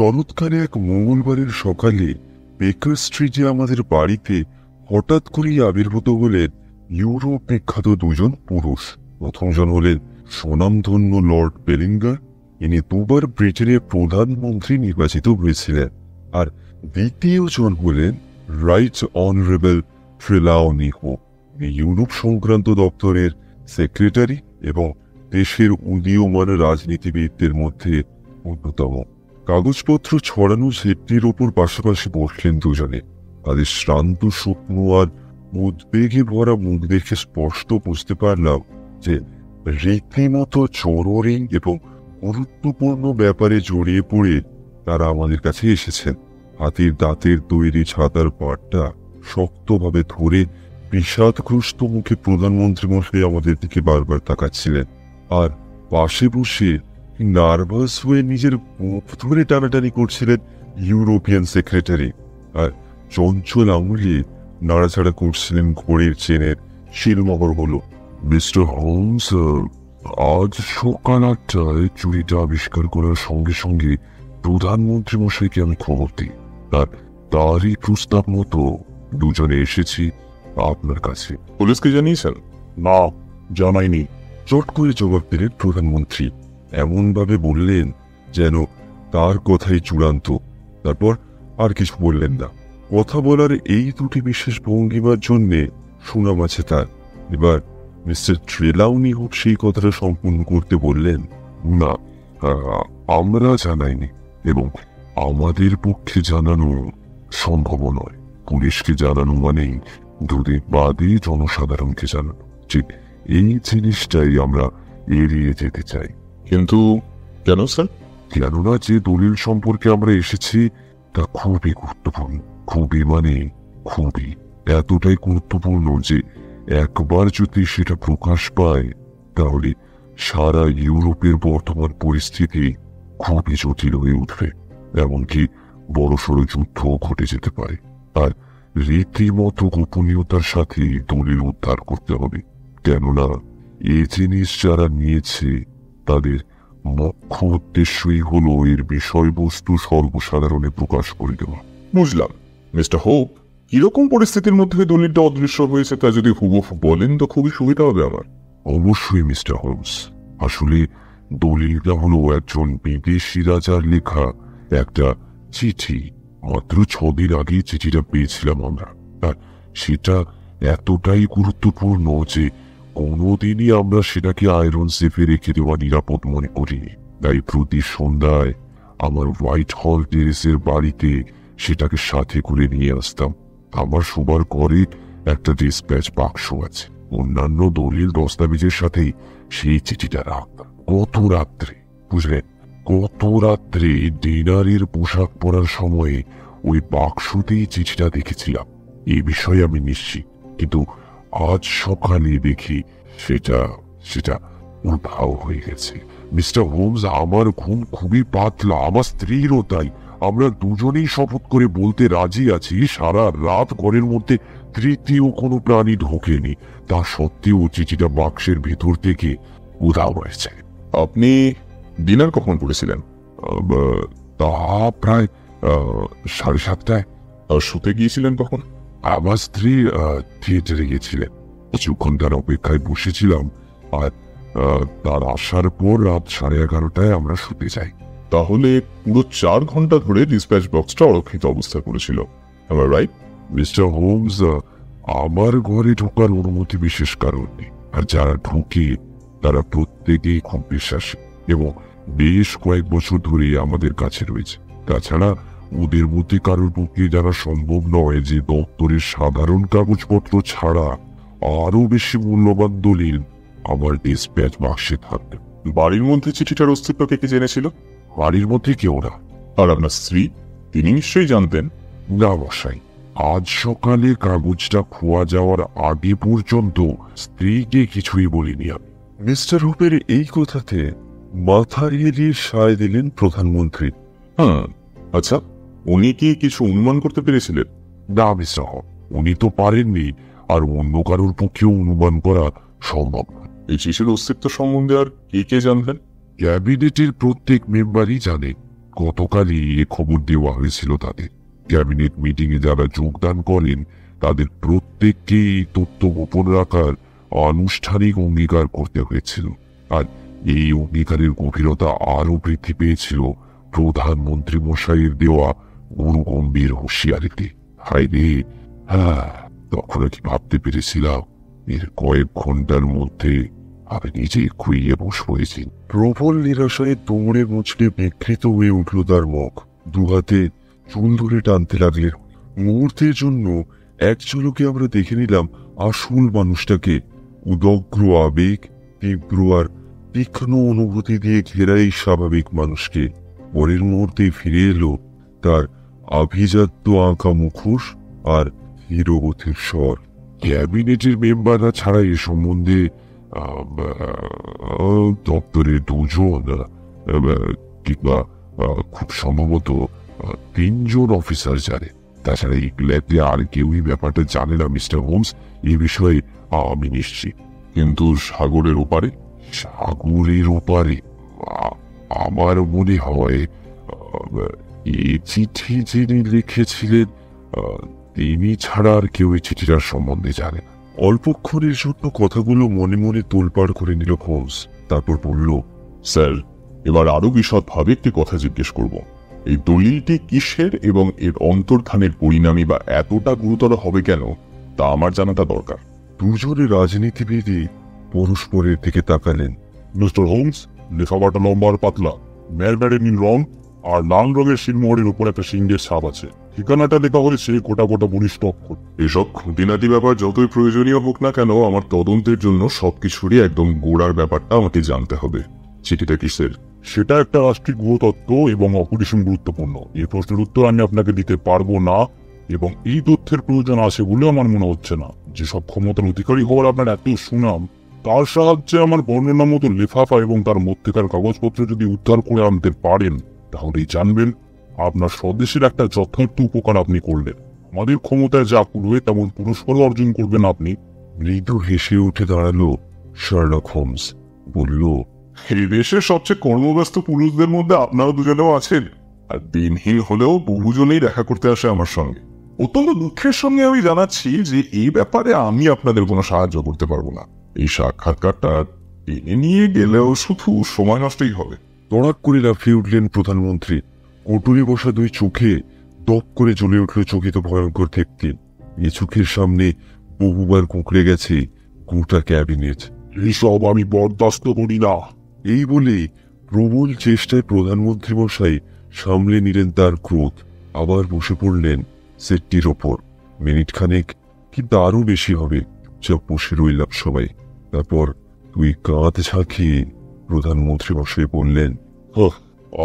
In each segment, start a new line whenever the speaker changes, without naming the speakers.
শরৎকালে এক মঙ্গলবারের সকালে বেকার স্ট্রিটে আমাদের বাড়িতে হঠাৎ করেই আবির্ভূত হলেন ইউরোপ বিখ্যাত দুজন পুরুষ। প্রথমজন হলেন স্বনামধন্য লর্ড বেলিঙ্গার, ইনি দুবার ব্রিটেনের প্রধানমন্ত্রী নির্বাচিত হয়েছিলেন। আর দ্বিতীয়জন হলেন রাইট অনারেবল ট্রেলাউনি হো, ইউরোপ সংক্রান্ত দপ্তরের সেক্রেটারি এবং দেশের উদীয়মান রাজনীতিবিদদের মধ্যে অন্যতম। কাগজপত্র ছড়ানো সেটটির ওপর পাশাপাশি বসলেন দুজনে। তাদের শ্রান্ত স্বপ্ন আর উদ্বেগে ভরা মুখ দেখে স্পষ্ট বুঝতে পারলাম যে রীতিমতো জরুরি এবং গুরুত্বপূর্ণ ব্যাপারে জড়িয়ে পড়ে তারা আমাদের কাছে এসেছেন। হাতির দাঁতের তৈরি ছাতার পাটটা শক্তভাবে ধরে বিষাদগ্রস্ত মুখে প্রধানমন্ত্রী মশাই আমাদের দিকে বারবার তাকাচ্ছিলেন, আর পাশে বসে নার্ভাস হয়ে নিজের মুখ ধরে টানাটানি করছিলেন ইউরোপিয়ান সেক্রেটারি, আর চঞ্চল আঙুলে নাড়াচাড়া করছিলেন ঘড়ির চেনের শিলমোহর হলো। মিস্টার হোমস, আজ সকাল 8টায় চুরিটা আবিষ্কার করার সঙ্গে সঙ্গে প্রধানমন্ত্রী মশাইকে আমি খবর দিই, তারই প্রস্তাব মতো দুজনে এসেছি আপনার কাছে।
পুলিশকে জানিয়েছেন?
না, জানাইনি, চট করে জবাব দিলেন প্রধানমন্ত্রী। এমন ভাবে বললেন যেন তার কথাই চূড়ান্ত। তারপর আর কিছু বললেন না। কথা বলার এই দুটি বিশেষ ভঙ্গিমার জন্যে সুনাম আছে তার। এবার মিস্টার ট্রেলাউনি হোক সেই কথাটা সম্পূর্ণ করতে বললেন।
না, আমরা জানাইনি এবং আমাদের পক্ষে জানানো সম্ভব নয়। পুলিশকে জানানো মানেই দুদিন বাদে জনসাধারণকে জানানো। ঠিক এই জিনিসটাই আমরা এড়িয়ে যেতে চাই।
কিন্তু কেন স্যার?
কেননা যে দলিল সম্পর্কে আমরা এসেছি তা খুবই গুরুত্বপূর্ণ। খুবই মানে খুবই, এতটাই গুরুত্বপূর্ণ যে একবার যদি সেটা প্রকাশ পায় তাহলে সারা ইউরোপের বর্তমান পরিস্থিতি খুবই জটিল হয়ে উঠবে। এমনকি বড়সড় যুদ্ধ ঘটে যেতে পারে। আর রীতিমতো গোপনীয়তার সাথে দলিল উদ্ধার করতে হবে, কেননা এই জিনিস যারা নিয়েছে তাদের মুখ্য উদ্দেশ্যই হলো এর বিষয়বস্তু সর্বসাধারণে প্রকাশ করে দেওয়া।
বুঝলাম। মিস্টার হোপ, কিরকম পরিস্থিতির মধ্যে দলিলটা অদৃশ্য হয়েছে তা যদি হুবহু বলেন তো খুবই সুবিধা হবে আমার।
অবশ্যই মিস্টার হোমস, আসলে দলিলটা হলো একজন বিদেশি রাজার লেখা একটা চিঠি। মাত্র 6 দিন আগে চিঠিটা পেয়েছিলাম আমরা, আর সেটা এতটাই গুরুত্বপূর্ণ যে কোনোদিনই আমরা সেটাকে আয়রন সেফে রেখে দেওয়া নিরাপদ মনে করিনি। তাই প্রতি সন্ধ্যায় আমার হোয়াইট হল টেরেসের বাড়িতে সেটাকে সাথে করে নিয়ে আসতাম। আমার শোবার ঘরে একটা ডিসপ্যাচ বাক্স আছে, অন্যান্য দলিল দস্তাবেজের সাথেই সেই চিঠিটা রাখতাম। গত রাত্রে ডিনারের পোশাক পরার সময়ে ওই বাক্সতেই চিঠিটা দেখেছিলাম, এই বিষয়ে আমি নিশ্চিত। কিন্তু আজ সকালে দেখি সেটা উধাও হয়ে গেছে। মিস্টার হোমস, আমার ঘুম খুবই পাতলা, আমার স্ত্রীরও তাই। আমরা দুজনেই শপথ করে বলতে রাজি আছি সারা রাত ঘরের মধ্যে তৃতীয় কোনো প্রাণী ঢোকেনি। তা সত্ত্বেও চিঠিটা বাক্সের ভেতর থেকে উধাও হয়েছে।
আপনি ডিনার কখন করেছিলেন?
তা প্রায় 7:30টায়।
আর শুতে গিয়েছিলেন কখন?
আমার স্ত্রী থিয়েটারে গেছিলেন। কিছুক্ষণ তার অপেক্ষায় বসেছিলাম, আর তার আসার পর রাত 11:30টায় আমরা শুতে যাই।
তাহলে পুরো 4 ঘন্টা ধরে ডিসপ্যাচ বক্সটা অরক্ষিত অবস্থায় পড়েছিল, আমার রাইট?
মিস্টার হোমস, আমার ঘরে ঢোকার অনুমতি বিশেষ কারণ নেই, আর যারা ঢুকে তারা প্রত্যেকেই খুব বিশ্বাসী এবং বেশ কয়েক বছর ধরে আমাদের কাছে রয়েছে। তাছাড়া ওদের মধ্যে কারোর পক্ষে জানা সম্ভব নয় যে দপ্তরের সাধারণ কাগজপত্র ছাড়া আরো বেশি মূল্যবান দলিল আমার ডিসপ্যাচ বাক্সে থাকবে।
বাড়ির মধ্যে চিঠিটার অস্তিত্ব কে জেনেছিল?
বাড়ির মধ্যে কেউ না।
আর আপনার স্ত্রী, তিনি নিশ্চয়ই জানতেন?
না মশাই, আজ সকালে কাগজটা খোয়া যাওয়ার আগে পর্যন্ত স্ত্রীকে কিছুই বলিনি আমি।
মিস্টার হোপের এই কথাতে মাথা এড়িয়ে সায় দিলেন প্রধানমন্ত্রী।
হ্যাঁ, আচ্ছা, উনি কি কিছু অনুমান করতে পেরেছিলেন?
না মিস্টার হোপ, উনি তো পারেননি, আর অন্য কারোর পক্ষেও অনুমান করা সম্ভব না।
এই চিঠির অস্তিত্ব সম্বন্ধে আর কে জানতেন?
ক্যাবিনেটের প্রত্যেক মেম্বারই জানে। গতকালই এ খবর দেওয়া হয়েছিল তাদের। ক্যাবিনেট মিটিং এ যারা যোগদান করেন তাদের প্রত্যেককে এই তথ্য গোপন রাখার আনুষ্ঠানিক অঙ্গীকার করতে হয়েছিল। আর এই অঙ্গীকারের গভীরতা আরো বৃদ্ধি পেয়েছিল প্রধানমন্ত্রী মশাইয়ের দেওয়া গুরু গম্ভীর হুঁশিয়ারিতে। হায় রে, হ্যাঁ, তখন কি ভাবতে পেরেছিলাম এর কয়েক ঘন্টার মধ্যে আমি নিজে খুইয়ে বস হয়েছি।
প্রবল নিরাশায় তোমরে মুচড়ে বিকৃত হয়ে উঠল তার মুখ। দুহাতে চুল ধরে টানতে লাগলেন। মুহূর্তের জন্য এক ঝলকে আমরা দেখে নিলাম আসল মানুষটাকে। উদগ্র আবেগ, তীব্র আর তীক্ষ্ণ অনুভূতি দিয়ে ঘেরা এই স্বাভাবিক মানুষকে। পরের মুহূর্তে ফিরে এলো তার আভিজাত্য আঁকা মুখোশ আর হিরোগতির স্বর।
ক্যাবিনেটের মেম্বাররা ছাড়া এ সম্বন্ধে দপ্তরের দুজন কিংবা খুব সম্ভবত 3 জন অফিসার জানে। তাছাড়া ইংল্যান্ডে আর কেউই ব্যাপারটা জানে না মিস্টার হোমস। এ বিষয়ে আমি নিশ্চিত।
কিন্তু সাগরের ওপারে?
সাগরের ওপারে আমার মনে হয় এই চিঠি যিনি লিখেছিলেন তিনি ছাড়া আর কেউ এই চিঠিটার সম্বন্ধে জানে না।
অল্পক্ষণের জন্য কথাগুলো মনে মনে তোলপাড় করে নিল হোমস। তারপর বলল,
স্যার, এবার আরো বিশদভাবে একটি কথা জিজ্ঞেস করব। এই দলিলটি কিসের এবং এর অন্তর্ধানের পরিণামী বা এতটা গুরুতর হবে কেন তা আমার জানাটা দরকার।
দুজনে রাজনীতিবিদই পরস্পরের দিকে তাকালেন।
মিস্টার হোমস, লেখাপাটা লম্বা আর পাতলা, মেরমেরে নীল রং আর লাল রঙের শিলমোহরের উপর একটা সিংহের ছাপ আছে। ঠিকানাটা লেখা হয়েছে গোটা গোটা বলিষ্ঠ অক্ষর। এসব খুঁটিনাটি ব্যাপার যতই প্রয়োজনীয় হোক না কেন, আমার তদন্তের জন্য সবকিছুরই একদম গোড়ার ব্যাপারটা আমাকে জানতে হবে। চিঠিটা কিসের? সেটা একটা রাষ্ট্রিক ভূতত্ত্ব এবং অপরিসীম গুরুত্বপূর্ণ। এই প্রশ্নের উত্তর আমি আপনাকে দিতে পারবো না, এবং এই তথ্যের প্রয়োজন আছে বলে আমার মনে হচ্ছে না। যেসব ক্ষমতার অধিকারী হওয়ার আপনার এত সুনাম, তার সাহায্যে আমার বর্ণনা মতো লেফাফা এবং তার মধ্যেকার কাগজপত্র যদি উদ্ধার করে আনতে পারেন, তাহলেই জানবেন আপনার স্বদেশের একটা যথার্থ উপকার আপনি করলেন। আমাদের ক্ষমতায় যা কুলোয় তেমন পুরস্কার অর্জন করবেন আপনি।
মৃদু হেসে উঠে দাঁড়ালো শার্লক হোমস। বলল,
এই দেশের সবচেয়ে কর্মব্যস্ত পুরুষদের মধ্যে আপনারা দুজনেও আছেন, আর দিনহীন হলেও বহুজনেই দেখা করতে আসে আমার সঙ্গে। অত্যন্ত দুঃখের সঙ্গে আমি জানাচ্ছি যে এই ব্যাপারে আমি আপনাদের কোনো সাহায্য করতে পারবো না। এই সাক্ষাৎকারটা টেনে নিয়ে গেলেও শুধু সময় নষ্টই হবে।
তড়াক করে লাফিয়ে উঠলেন প্রধানমন্ত্রী। কোটরে বসা দুই চোখে দপ করে জ্বলে উঠল চকিত ভয়ঙ্কর দেখতে। এ চোখের সামনে বহুবার কুঁকড়ে গেছে গোটা ক্যাবিনেট।
এইসব আমি বরদাস্ত করি না।
এই বলে প্রবল চেষ্টায় প্রধানমন্ত্রী মশাই সামলে নিলেন তার ক্রোধ। আবার বসে পড়লেন সেটটির ওপর। মিনিট খানেক কি আরো বেশি হবে চুপচাপ বসে রইলাম সবাই। তারপর তুই কাঁধ ঝাঁকিয়ে প্রধানমন্ত্রী মশাই বললেন,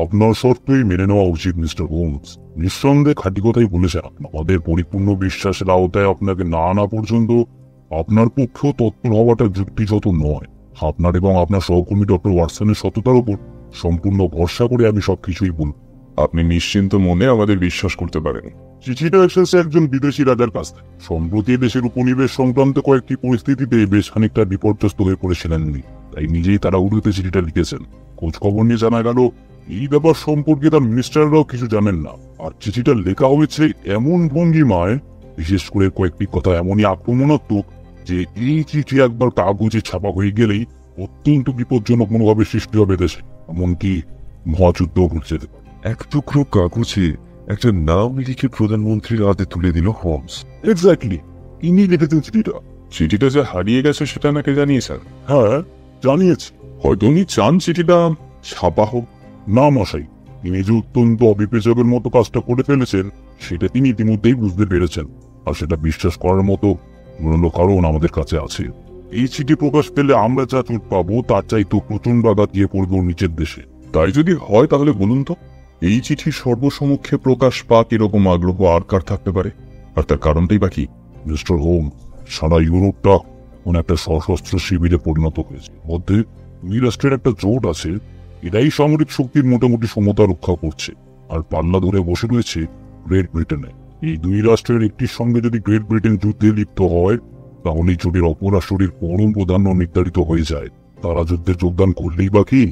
আপনার শর্তই মেনে নেওয়া উচিত মিস্টার হোমস। নিঃসন্দেহে খাঁটি কথাই বলেছেন। আমাদের পরিপূর্ণ বিশ্বাসের আওতায় আপনাকে না আনা পর্যন্ত আপনার পক্ষেও তৎপর হওয়াটা যুক্তিযত নয়। আপনার এবং আপনার সহকর্মী ডক্টর ওয়াটসনের সততার উপর সম্পূর্ণ ভরসা করে আমি সবকিছুই বলব। আপনি নিশ্চিন্ত মনে আমাদের বিশ্বাস করতে পারেন। চিঠিটা এসেছে একজন বিদেশি রাজার কাছ থেকে। সম্প্রতি দেশের উপনিবেশ সংক্রান্ত কয়েকটি পরিস্থিতিতে বেশ খানিকটা বিপর্যস্ত হয়ে পড়েছিলেন উনি, তাই নিজেই তারা উড়িতে চিঠিটা লিখেছেন। খোঁজ খবর নিয়ে জানা গেল এই ব্যাপার সম্পর্কে তার মিনিস্টাররাও কিছু জানেন না। আর চিঠিটা লেখা হয়েছে এমন ভঙ্গিমায়, বিশেষ করে কয়েকটি কথা এমনই আক্রমণাত্মক যে এই চিঠি একবার কাগজে ছাপা হয়ে গেলেই অত্যন্ত বিপজ্জনক মনোভাবে সৃষ্টি হবে দেশে, এমনকি মহাযুদ্ধ ঘটছে।
এক টুকরো কাগজে একটা নাম লিখে প্রধানমন্ত্রীর হাতে তুলে দিল হোমস।
এক্স্যাক্টলি, ইনি লিখেছেন চিঠিটা। চিঠিটা যে হারিয়ে গেছে সেটা নাকি জানিয়েছেন? হ্যাঁ, জানিয়েছি। হয়তো উনি চান চিঠিটা ছাপা হোক। না মশাই, তিনি যে অত্যন্ত অবিবেচকের মতো কাজটা করে ফেলেছেন সেটা তিনি ইতিমধ্যেই বুঝতে পেরেছেন, আর সেটা বিশ্বাস করার মতো কোনো কারণ আমাদের কাছে আছে। এই চিঠি প্রকাশ পেলে আমরা যা চোট পাবো তার চাইতো প্রচন্ড আঘাত দিয়ে পড়বো নিচের দেশে। তাই যদি হয় তাহলে বলুন তো, এই চিঠি সর্বসমক্ষে প্রকাশ পাক এরকম আগ্রহ আর কার থাকতে পারে? আর তার কারণটাই বাকি মিস্টার হোম, সারা ইউরোপটা এখন একটা সশস্ত্র শিবিরে পরিণত হয়েছে। মধ্যে দুই রাষ্ট্রের একটা জোট আছে, এটাই সামরিক শক্তির মোটামুটি সমতা রক্ষা করছে, আর পাল্লা ধরে বসে রয়েছে গ্রেট ব্রিটেনে। এই দুই রাষ্ট্রের একটির সঙ্গে যদি গ্রেট ব্রিটেন যুদ্ধে লিপ্ত হয়, তাহলে জোটের অপর রাষ্ট্রের পরম প্রাধান্য নির্ধারিত হয়ে যায়। তারা যুদ্ধে যোগদান করলেই বাকি,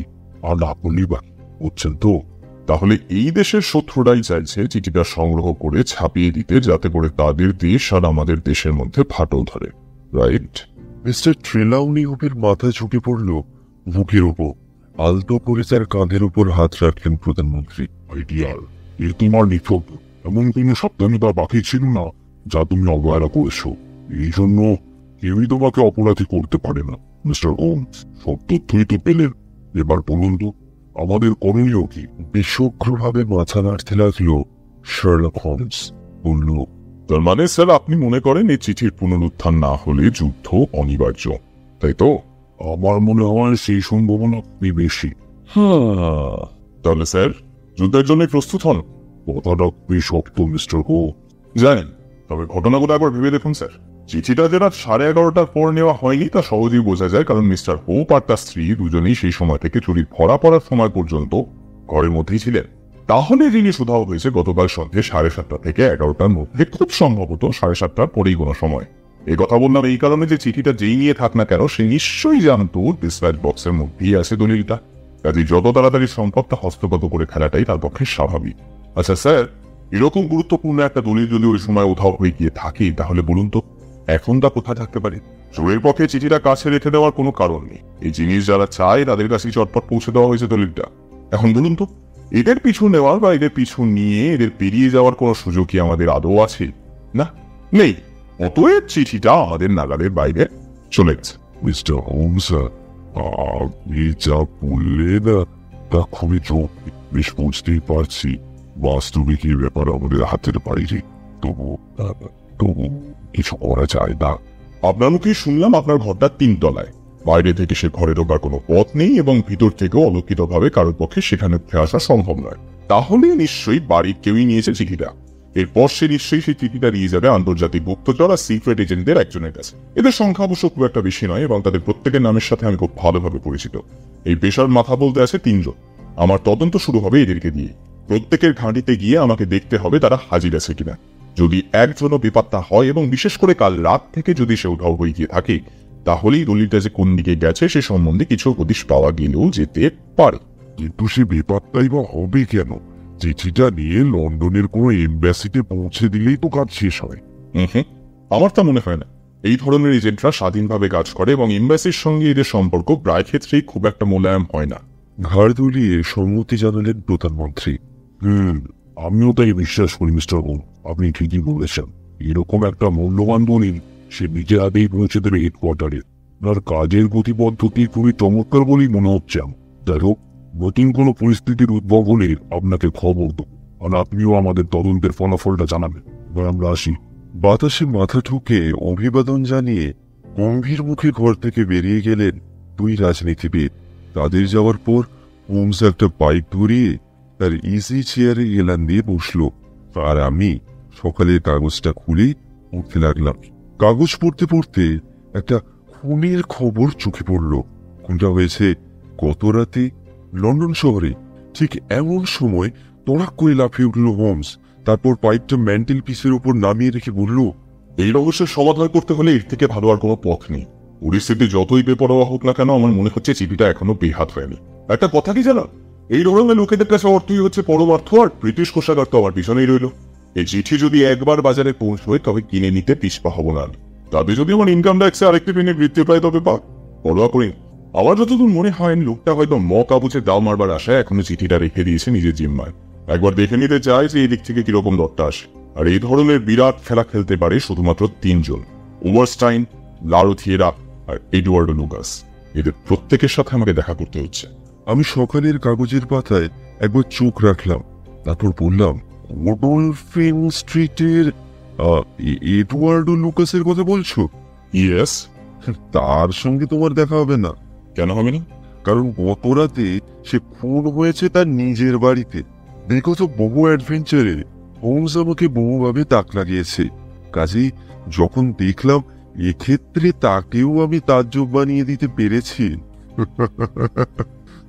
আর না করলেই বাকি। বুঝছেন তো? তাহলে এই দেশের শত্রুরাই চাইছে চিঠিটা সংগ্রহ করে ছাপিয়ে দিতে, যাতে করে তাদের দেশ আর আমাদের দেশের মধ্যে ফাটল ধরে, রাইট?
মিস্টার ট্রেলাউনিহোপের মাথা ঝুঁকে পড়ল বুকের ওপর। আলতো করে তার কাঁধের উপর হাত রাখলেন প্রধানমন্ত্রী।
আইডিয়াল, এ তোমার নিঃশব্দ। এমন কোন সাবধানতা বাকি ছিল না যা তুমি অবহেলা করেছো। এই জন্য কেউই তোমাকে অপরাধী করতে পারে না। মিস্টার হোমস, সব তথ্যই তো পেলেন। এবার বলুন তো আমাদের করণীয় কি?
বিশ্বগ্রভাবে মাথা নাড়তে লাগলো শার্লক হোমস। বলল,
তার মানে স্যার, আপনি মনে করেন এই চিঠির পুনরুত্থান না হলে যুদ্ধ অনিবার্য, তাই তো? আমার মনে হয় সেই সম্ভাবনা খুবই বেশি। তাহলে স্যার, যুদ্ধের জন্য প্রস্তুত হন। কথাটা খুবই শক্ত মিস্টার হো, জানেন। তবে ঘটনাগুলো একবার ভেবে দেখুন স্যার। চিঠিটা যে রাত 11:30টার পর নেওয়া হয়নি তা সহজেই বোঝা যায়, কারণ মিস্টার হোপ আর তার স্ত্রী দুজনেই সেই সময় থেকে চুরির ধরা পড়ার সময় পর্যন্ত ঘরের মধ্যেই ছিলেন। তাহলে জিনিস উধাও হয়েছে গতকাল সন্ধ্যে 7:30 থেকে 11টার মধ্যে, খুব সম্ভবত 7:30টার পরেই কোনো সময়। এই কথা বললাম এই কারণে যে চিঠিটা যেই নিয়ে থাক না কেন, সে নিশ্চয়ই জানতো ডিসপ্যাচ বক্সের মধ্যেই আছে দলিলটা। কাজে যত তাড়াতাড়ি সম্পদটা হস্তগত করে ফেলাটাই তার পক্ষে স্বাভাবিক। আচ্ছা স্যার, এরকম গুরুত্বপূর্ণ একটা দলিল যদি ওই সময় উধাও হয়ে গিয়ে থাকে, তাহলে বলুন তো এখন তা কোথায় থাকতে পারে? চোরের পক্ষে চিঠিটা কাছে রেখে দেওয়ার কোনো কারণ নেই। এই জিনিস যারা চায় তাদের কাছে চটপট পৌঁছে দেওয়া হয়েছে দলিলটা। এখন বলুন তো, এদের পিছু নেওয়ার বা এদের পিছু নিয়ে এদের পেরিয়ে যাওয়ার কোনো সুযোগ কি আমাদের আদৌ আছে? না, নেই। অতএব চিঠিটা আমাদের নাগালের বাইরে চলে গেছে।
মিস্টার হোমস, আপনি যা বললেন তা খুবই জরুরি। বেশ বুঝতেই পারছি বাস্তবিক এই ব্যাপার আমাদের হাতের বাইরে। তবু কিছু করা যায় না।
আপনার মুখে শুনলাম আপনার ঘরটা 3 তলায়। বাইরে থেকে সে ঘরে ঢোকার কোনো পথ নেই এবং ভিতর থেকেও অলৌকিকভাবে কারোর পক্ষে সেখানে উঠে আসা সম্ভব নয়। তাহলে নিশ্চয়ই বাড়ির কেউই নিয়েছে চিঠিটা। এরপর সে নিশ্চয়ই সেই চিঠিটা নিয়ে যাবে আন্তর্জাতিক গুপ্তচর আর সিক্রেট এজেন্টদের একজনের কাছে। এদের সংখ্যা অবশ্য খুব একটা বেশি নয় এবং তাদের প্রত্যেকের নামের সাথে আমি খুব ভালোভাবে পরিচিত। এই পেশার মাথা বলতে আছে 3 জন। আমার তদন্ত শুরু হবে এদেরকে দিয়ে। প্রত্যেকের ঘাঁটিতে গিয়ে আমাকে দেখতে হবে তারা হাজির আছে কিনা। যদি একজনও বেপাত্তা হয় এবং বিশেষ করে কাল রাত থেকে যদি সে উধাও হয়ে গিয়ে থাকে, তাহলেই দলিলটা যে কোন দিকে গেছে সে সম্বন্ধে কিছু হদিশ পাওয়া গেলেও যেতে পারে।
কিন্তু সে বেপাত্তাই বা হবে কেন? চিঠিটা নিয়ে লন্ডনের কোনো এমব্যাসিতে পৌঁছে দিলেই তো কাজ শেষ হয়।
আমার তা মনে হয় না। এই ধরনের এজেন্টরা স্বাধীনভাবে কাজ করে এবং এমব্যাসির সঙ্গে এদের সম্পর্ক প্রায় ক্ষেত্রেই খুব একটা মোলায়েম হয় না।
ঘাড় দুলিয়ে সম্মতি জানালেন প্রধানমন্ত্রী।
আমিও তাই বিশ্বাস করি মিস্টার হোম, আপনি ঠিকই বলেছেন। এরকম একটা মূল্যবান দলিল সে নিজের হাতেই পৌঁছে দেবে হেডকোয়ার্টারে। আপনার কাজের গতি পদ্ধতি খুবই চমৎকার বলেই মনে হচ্ছে আমার। যাই হোক, নতুন কোনো পরিস্থিতির উদ্ভব হলে আপনাকে খবর দেব, আর আপনিও আমাদের তদন্তের ফলাফলটা জানাবেন। এবার আমরা আসি।
বাতাসে মাথা ঠুকে অভিবাদন জানিয়ে গম্ভীর মুখে ঘর থেকে বেরিয়ে গেলেন 2 রাজনীতিবিদ। তাদের যাওয়ার পর হোমস একটা বাইক ধরিয়ে তার ইজি চেয়ারে এলান দিয়ে বসলো, আর আমি সকালের কাগজটা খুলে পড়তে লাগলাম। কাগজ পড়তে পড়তে একটা খুনের খবর চোখে পড়ল। খুনটা হয়েছে গত রাতে লন্ডন শহরে। ঠিক এমন সময় তড়াক করে লাফিয়ে উঠল হোমস। তারপর পাইপটা ম্যান্টেল পিসের উপর নামিয়ে রেখে বলল,
এই রহস্যের সমাধান করতে হলে এর থেকে ভালো আর কোনো পথ নেই। পরিস্থিতি যতই বেপরোয়া হোক না কেন, আমার মনে হচ্ছে চিঠিটা এখনো বেহাত হয়নি। একটা কথা কি জানো, এই ধরনের লোকেদের কাছে অর্থই হচ্ছে পরমার্থ, আর ব্রিটিশ কোষাগার তো আমার পিছনেই রইল। এই চিঠি যদি একবার বাজারে পৌঁছয় তবে কিনে নিতে পিছপা হব না। তাতে যদি আমার ইনকাম ট্যাক্সে আরেকটি পেনে বৃদ্ধি পায় তবে পাক, পরোয়া করি। আমার যতদূর মনে হয় লোকটা হয়তো কাবুচে দাও মারবার আশায় এখনো চিঠিটা রেখে দিয়েছে নিজের জিম্মায়। একবার দেখে নিতে চায় যে এই দিক থেকে কিরকম দরটা আসে। আর এই ধরনের বিরাট খেলা খেলতে পারে শুধুমাত্র 3 জন, ওভারস্টাইন, লারোথিয়েরা আর এডওয়ার্ডো লুকাস। এদের প্রত্যেকের সাথে আমাকে দেখা করতে হচ্ছে।
আমি সকালের কাগজের পাতায় একবার চোখ রাখলাম, তারপর বললাম, ওডলফিন স্ট্রিটের এডওয়ার্ডো লুকাসের কথা বলছো?
ইয়েস।
তার সঙ্গে তোমার দেখা হবে না।
কেন হবে না?
কারণ গত রাতে সে খুন হয়েছে তার নিজের বাড়িতে। বিগত বহু অ্যাডভেঞ্চারে হোমস আমাকে বহুভাবে তাক লাগিয়েছে। কাজেই যখন দেখলাম এক্ষেত্রে তাকেও আমি তাজ্জব বানিয়ে দিতে পেরেছি,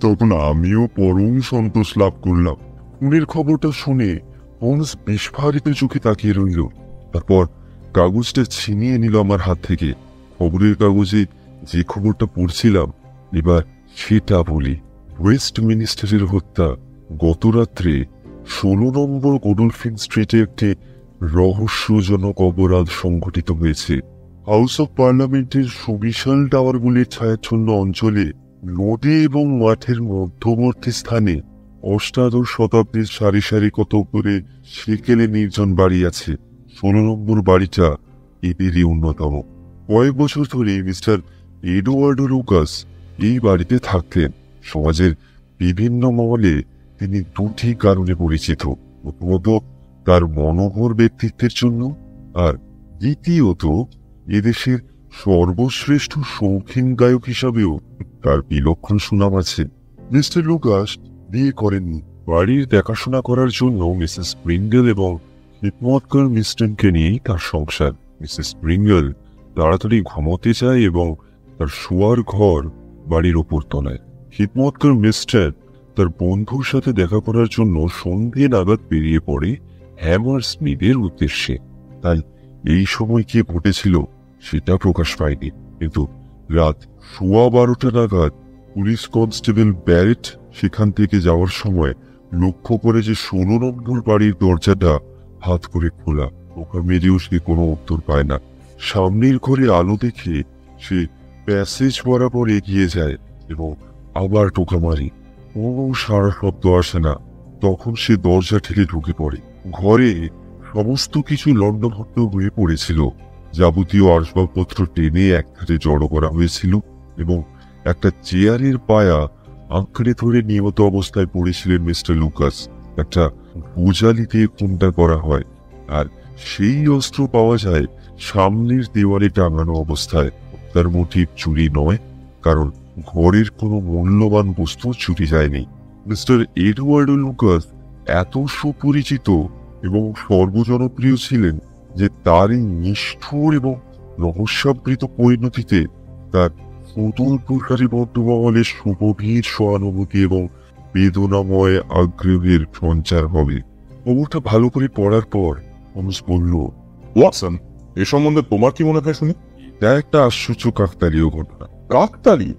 তখন আমিও পরম সন্তোষ লাভ করলাম। খুনের খবরটা শুনে হোমস বিস্ফারিত চোখে তাকিয়ে রইল। তারপর কাগজটা ছিনিয়ে নিল আমার হাত থেকে। খবরের কাগজে যে খবরটা পড়ছিলাম এবার সেটা বলি। ওয়েস্টমিনিস্টারের হত্যা গত রাত্রে 16 নম্বর গোডলফিন স্ট্রিটে একটি রহস্যজনক অপরাধ সংঘটিত হয়েছে। হাউস অব পার্লামেন্টের সুবিশাল টাওয়ারগুলির ছায়াচ্ছন্ন অঞ্চলে নদী এবং মাঠের মধ্যবর্তী স্থানে অষ্টাদশ শতাব্দীর সারি সারি কত করে সেকেলে নির্জন বাড়ি আছে। 16 নম্বর বাড়িটা এদেরই অন্যতম। কয়েক বছর ধরে মিস্টার এডওয়ার্ডো লুকাস এই বাড়িতে থাকতেন। সমাজের বিভিন্ন মহলে তিনি দুটি কারণে পরিচিত, প্রথমত তার মনোহর ব্যক্তিত্বের জন্য, আর দ্বিতীয়ত এদেশের সর্বশ্রেষ্ঠ শৌখিন গায়ক হিসাবেও তার বিলক্ষণ সুনাম আছে। মিস্টার লুকাস বিয়ে করেননি। বাড়ির দেখাশোনা করার জন্য মিসেস স্প্রিঙ্গেল এবং হিপমৎকার মিস্টনকে নিয়েই তার সংসার। মিসেস স্প্রিঙ্গেল তাড়াতাড়ি ঘুমোতে চায় এবং তার শোয়ার ঘর বাড়ির ওপর তলায়। হিপমৎকার মিস্টার তার বন্ধুর সাথে দেখা করার জন্য সন্ধে নাগাদ বেরিয়ে পড়ে হ্যামার স্মিথের উদ্দেশ্যে। তাই এই সময় কি ঘটেছিল সেটা প্রকাশ পায়নি, কিন্তু রাত 12:15 নাগাদ পুলিশ কনস্টেবল ব্যারেট সেখান থেকে যাওয়ার সময় লক্ষ্য করে যে 16 নম্বর বাড়ির দরজাটা হাত করে খোলা। টোকা মেরেও সে কোনো উত্তর পায় না। সামনের ঘরে আলো দেখে সে প্যাসেজ বরাবর এগিয়ে যায় এবং আবার টোকা মারি। কোনো সারা শব্দ আসে না। তখন সে দরজা ঠেলে ঢুকে পড়ে। ঘরে সমস্ত কিছু লণ্ডভণ্ড হয়ে পড়েছিল। যাবতীয় আসবাবপত্র টেনে একধারে জড়ো করা হয়েছিল এবং একটা চেয়ারের পায়া আঁকড়ে ধরে নিহত অবস্থায় পড়েছিলেন মিস্টার লুকাস। একটা বোঝালি দিয়ে খুনটা করা হয়, আর সেই অস্ত্র পাওয়া যায় সামনের দেওয়ালে টাঙানো অবস্থায়। তার মোটিভ চুরি নয়, কারণ ঘরের কোনো মূল্যবান বস্তু চুরি যায়নি। মিস্টার এডওয়ার্ডো লুকাস এত সুপরিচিত এবং সর্বজনপ্রিয় ছিলেন যে তার এই নিষ্ঠুর এবং রহস্যাবৃত পরিণতিতে তার সুদূর প্রসারী বদ্ধমহলের সুগভীর সহানুভূতি এবং বেদনাময় আগ্রহের সঞ্চার হবে। খবরটা ভালো করে পড়ার পর হোমস বলল,
ওয়াটসন, এ সম্বন্ধে তোমার কি মনে হয় শুনি?
তা একটা আশ্চর্য কাকতালীয় ঘটনা।
কাকতালি?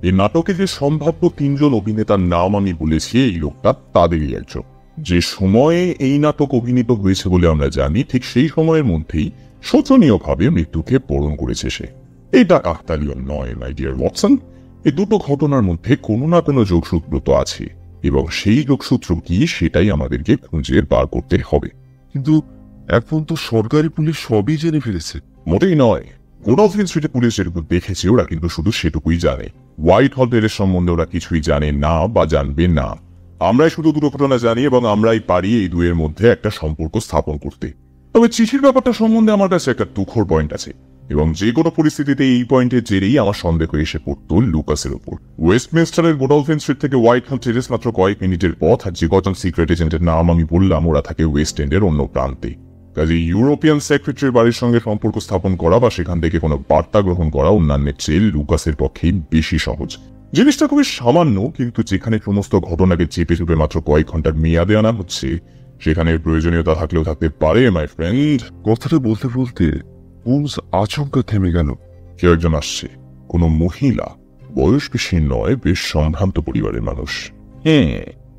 এই নাটকে যে সম্ভাব্য 3 জন অভিনেতার নাম আমি বলেছি, এই লোকটা তাদেরই একজন। যে সময়ে এই নাটক অভিনীত হয়েছে বলে আমরা জানি, ঠিক সেই সময়ের মধ্যেই শোচনীয়ভাবে মৃত্যুকে বরণ করেছে সে। এটা কাকতালীয় নয়, মাই ডিয়ার ওয়াটসন। এই দুটো ঘটনার মধ্যে কোনো না কোনো যোগসূত্র তো আছে, এবং সেই যোগসূত্র কি সেটাই আমাদেরকে খুঁজে বার করতে হবে।
কিন্তু এখন তো সরকারি পুলিশ সবই জেনে ফেলেছে।
মোটেই নয়। গোডলফিন স্ট্রিটে পুলিশ যেটুকু দেখেছে ওরা কিন্তু শুধু সেটুকুই জানে। হোয়াইট হল রেলের সম্বন্ধে ওরা কিছুই জানে না বা জানবে না। আমরাই শুধু দুটো ঘটনা জানি এবং আমরাই পারি এই দুয়ের মধ্যে একটা সম্পর্ক স্থাপন করতে। তবে চিঠির ব্যাপারটা সম্বন্ধে আমার কাছে একটা দুঃখর পয়েন্ট আছে, এবং যে কোনো পরিস্থিতিতে এই পয়েন্টের জেরেই আমার সন্দেহ এসে পড়তো লুকাসের উপর। ওয়েস্টমিনস্টারের গোডলফিন স্ট্রিট থেকে হোয়াইট হল টেরেস মাত্র কয়েক মিনিটের পথ, আর যে কজন সিক্রেট এজেন্টের নাম আমি বললাম ওরা থাকে ওয়েস্ট এন্ডের অন্য প্রান্তে। কাজে ইউরোপিয়ান সেক্রেটারির বাড়ির সঙ্গে সম্পর্ক স্থাপন করা বা সেখান থেকে কোনো বার্তা গ্রহণ করা অন্যান্যের চেয়ে লুকাসের পক্ষেই বেশি সহজ। জিনিসটা খুবই সামান্য, কিন্তু যেখানে সমস্ত ঘটনাকে চেপে চুপে মাত্র কয়েক ঘন্টার মেয়াদে আনা হচ্ছে, সেখানে প্রয়োজনীয়তা থাকলেও থাকতে পারে মাই ফ্রেন্ড।
কথাটা বলতে বলতে হোমস আচমকা থেমে গেল।
কেউ একজন আসছে, কোনো মহিলা, বয়স বেশি নয়, বেশ সম্ভ্রান্ত পরিবারের মানুষ।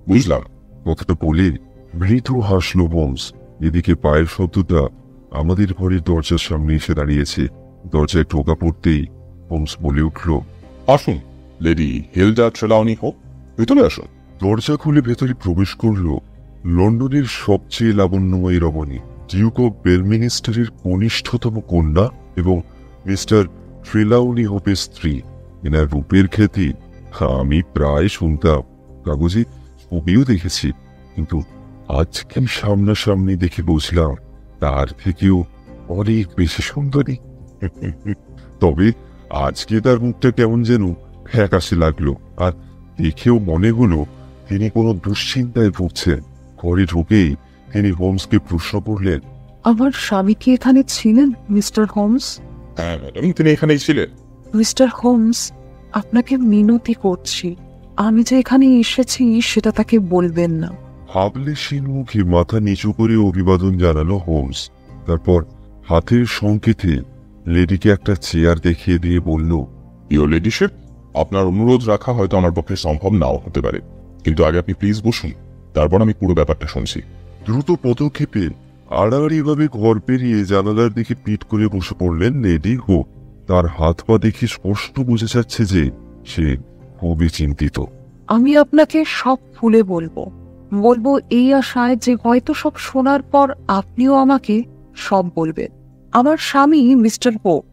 বুঝলাম।
কথাটা বলে মৃদু হাসল হোমস। এদিকে পায়ের শব্দটা আমাদের ঘরের দরজার সামনে এসে দাঁড়িয়েছে। দরজায় টোকা পড়তেই হোমস বলে উঠল,
আসুন লেডি হিলডা ট্রেলাউনি হোক, ভেতরে আসুন।
দরজা খুলে ভেতরে প্রবেশ করল লন্ডনের সবচেয়ে লাবণ্যময়ী রমণী, ডিউক অব বেলমিনিস্টারের কনিষ্ঠতম কন্যা এবং মিস্টার ট্রেলাউনি হোপের স্ত্রী। এনার রূপের খ্যাতি আমি প্রায় শুনতাম, কাগজে ছবিও দেখেছি, কিন্তু আজকে সামনাসামনি দেখে বুঝলাম তার থেকেও অনেক বেশি সুন্দরী। তবে আজকে তার মুখটা কেমন যেন ফ্যাকাশে লাগলো, আর দেখেও মনে হলো তিনি কোনো দুশ্চিন্তায় ভুগছেন। ঘরে ঢুকেই তিনি হোমসকে প্রশ্ন করলেন,
আমার স্বামী কি এখানে ছিলেন মিস্টার হোমস?
হ্যাঁ ম্যাডাম, তিনি এখানেই ছিলেন।
মিস্টার হোমস, আপনাকে মিনতি করছি, আমি যে এখানে এসেছি সেটা তাকে বলবেন না।
ভাবলেশীন মুখে মাথা নিচু করে অভিবাদন জানালো হোমস। তারপর হাতের সংকেতে লেডিকে একটা চেয়ার দেখিয়ে দিয়ে বলল,
ইয়োর লেডিশিপ, আপনার অনুরোধ রাখা হয়তো আমার পক্ষে সম্ভব নাও হতে পারে, কিন্তু আগে আপনি প্লিজ বসুন। তারপর আমি পুরো ব্যাপারটা শুনছি।
দ্রুত পদক্ষেপে আড়াআড়িভাবে ঘর পেরিয়ে জানালার দিকে পিঠ করে বসে পড়লেন লেডি হোপ। তার হাত পা দেখে স্পষ্ট বোঝা যাচ্ছে যে সে খুবই চিন্তিত।
আমি আপনাকে সব খুলে বলবো বলবো এই আশায় যে হয়তো সব শোনার পর আপনিও আমাকে সব বলবেন। আমার স্বামী মিস্টার হোপ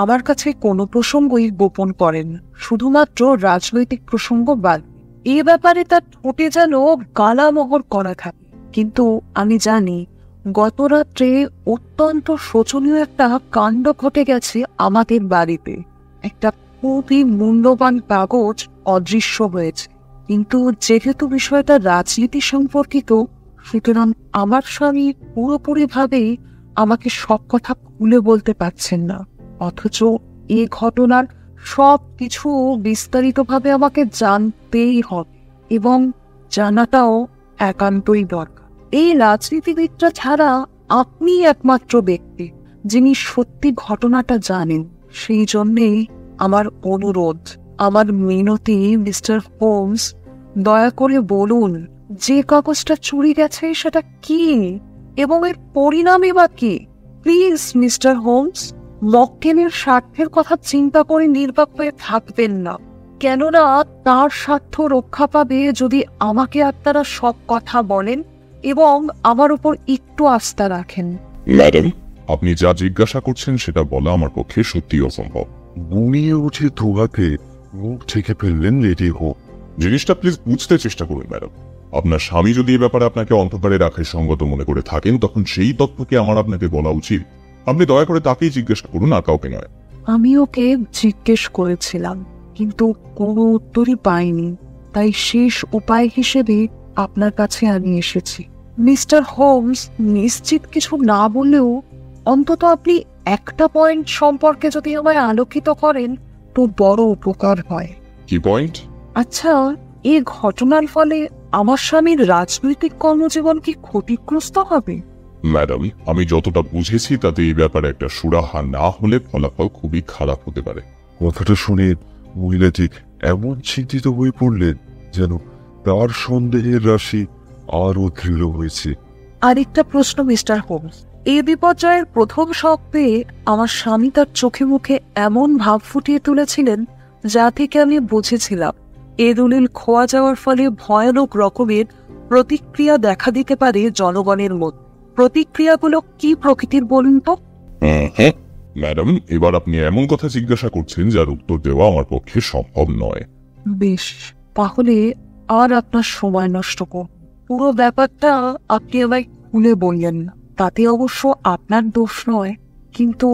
আমার কাছে কোনো প্রসঙ্গই গোপন করেন না, শুধুমাত্র রাজনৈতিক প্রসঙ্গ বাদ। এ ব্যাপারে তার ঠোঁটে যেন গালামোহর করা থাকে। কিন্তু আমি জানি গত রাত্রে অত্যন্ত শোচনীয় একটা কাণ্ড ঘটে গেছে আমাদের বাড়িতে। একটা খুবই মূল্যবান কাগজ অদৃশ্য হয়েছে। কিন্তু যেহেতু বিষয়টা রাজনীতি সম্পর্কিত, সুতরাং আমার স্বামী পুরোপুরিভাবেই আমাকে সব কথা খুলে বলতে পারছেন না। অথচ এই ঘটনার সব কিছু বিস্তারিতভাবে আমাকে জানতেই হবে এবং জানাটাও একান্তই দরকার। এই রাজনীতিবিদরা ছাড়া আপনি একমাত্র ব্যক্তি যিনি সত্যি ঘটনাটা জানেন। সেই জন্যেই আমার অনুরোধ, আমার মিনতি, মিস্টার হোমস, দয়া করে বলুন যে কাগজটা চুরি গেছে সেটা কি এবং এর পরিণামই বা কি। প্লিজ মিস্টার হোমস, মক্কেলের স্বার্থের কথা চিন্তা করে নির্বাক হয়ে থাকবেন না, কেননা তার স্বার্থ রক্ষা পাবে যদি আমাকে আপনারা সব কথা বলেন এবং আমার উপর একটু আস্থা রাখেন।
ম্যাডাম, আপনি যা জিজ্ঞাসা করছেন সেটা বলা আমার পক্ষে সত্যি অসম্ভব।
গুনিয়ে উঠে ধোয়াতে মুখ ঢেকে ফেললেন লেডি হোপ।
জিনিসটা প্লিজ বুঝতে চেষ্টা করুন ম্যাডাম। আপনার স্বামী যদি এ ব্যাপারে আপনাকে অন্ধকারে রাখার সঙ্গত মনে করে থাকেন, তখন সেই তথ্যকে আমার আপনাকে বলা উচিত। আপনি দয়া করে তাকেই জিজ্ঞাসা করুন, আর কাউকে নয়।
আমি ওকে জিজ্ঞেস করেছিলাম কিন্তু কোনো উত্তরই পাইনি, তাই শেষ উপায় হিসেবে আপনার কাছে আমি এসেছি। মিস্টার হোমস, নিশ্চিত কিছু না বললেও অন্তত আপনি একটা পয়েন্ট সম্পর্কে যদি আমায় আলোকিত করেন তো বড় উপকার হয়।
কি পয়েন্ট?
আচ্ছা, এই ঘটনার ফলে আমার স্বামীর রাজনৈতিক কর্মজীবন কি ক্ষতিগ্রস্ত হবে?
ম্যাডাম, আমি যতটা বুঝেছি তাতে এই ব্যাপারে একটা সুরাহা না হলে ফলাফল খুবই খারাপ হতে পারে।
কথাটা শুনে মহিলাটি এমন চিন্তিত হয়ে পড়লেন যেন তার সন্দেহের রাশি আরো দৃঢ় হয়েছে।
আরেকটা প্রশ্ন মিস্টার হোমস, এই বিপর্যয়ের প্রথম শক পেয়ে আমার স্বামী তার চোখে মুখে এমন ভাব ফুটিয়ে তুলেছিলেন যা থেকে আমি বুঝেছিলাম এ দলিল খোয়া যাওয়ার ফলে ভয়ানক রকমের প্রতিক্রিয়া দেখা দিতে পারে জনগণের মধ্যে। প্রতিক্রিয়াগুলো কি প্রকৃতির বলুন তো?
ম্যাডাম, এবার আপনি এমন কথা জিজ্ঞাসা করছেন যার উত্তর দেওয়া আমার পক্ষে সম্ভব নয়।
বেশ, তাহলে আর আপনার সময় নষ্ট করুন। পুরো ব্যাপারটা আপনি আমায় খুলে বললেন না, তাতে অবশ্য আপনার দোষ নয়, কিন্তু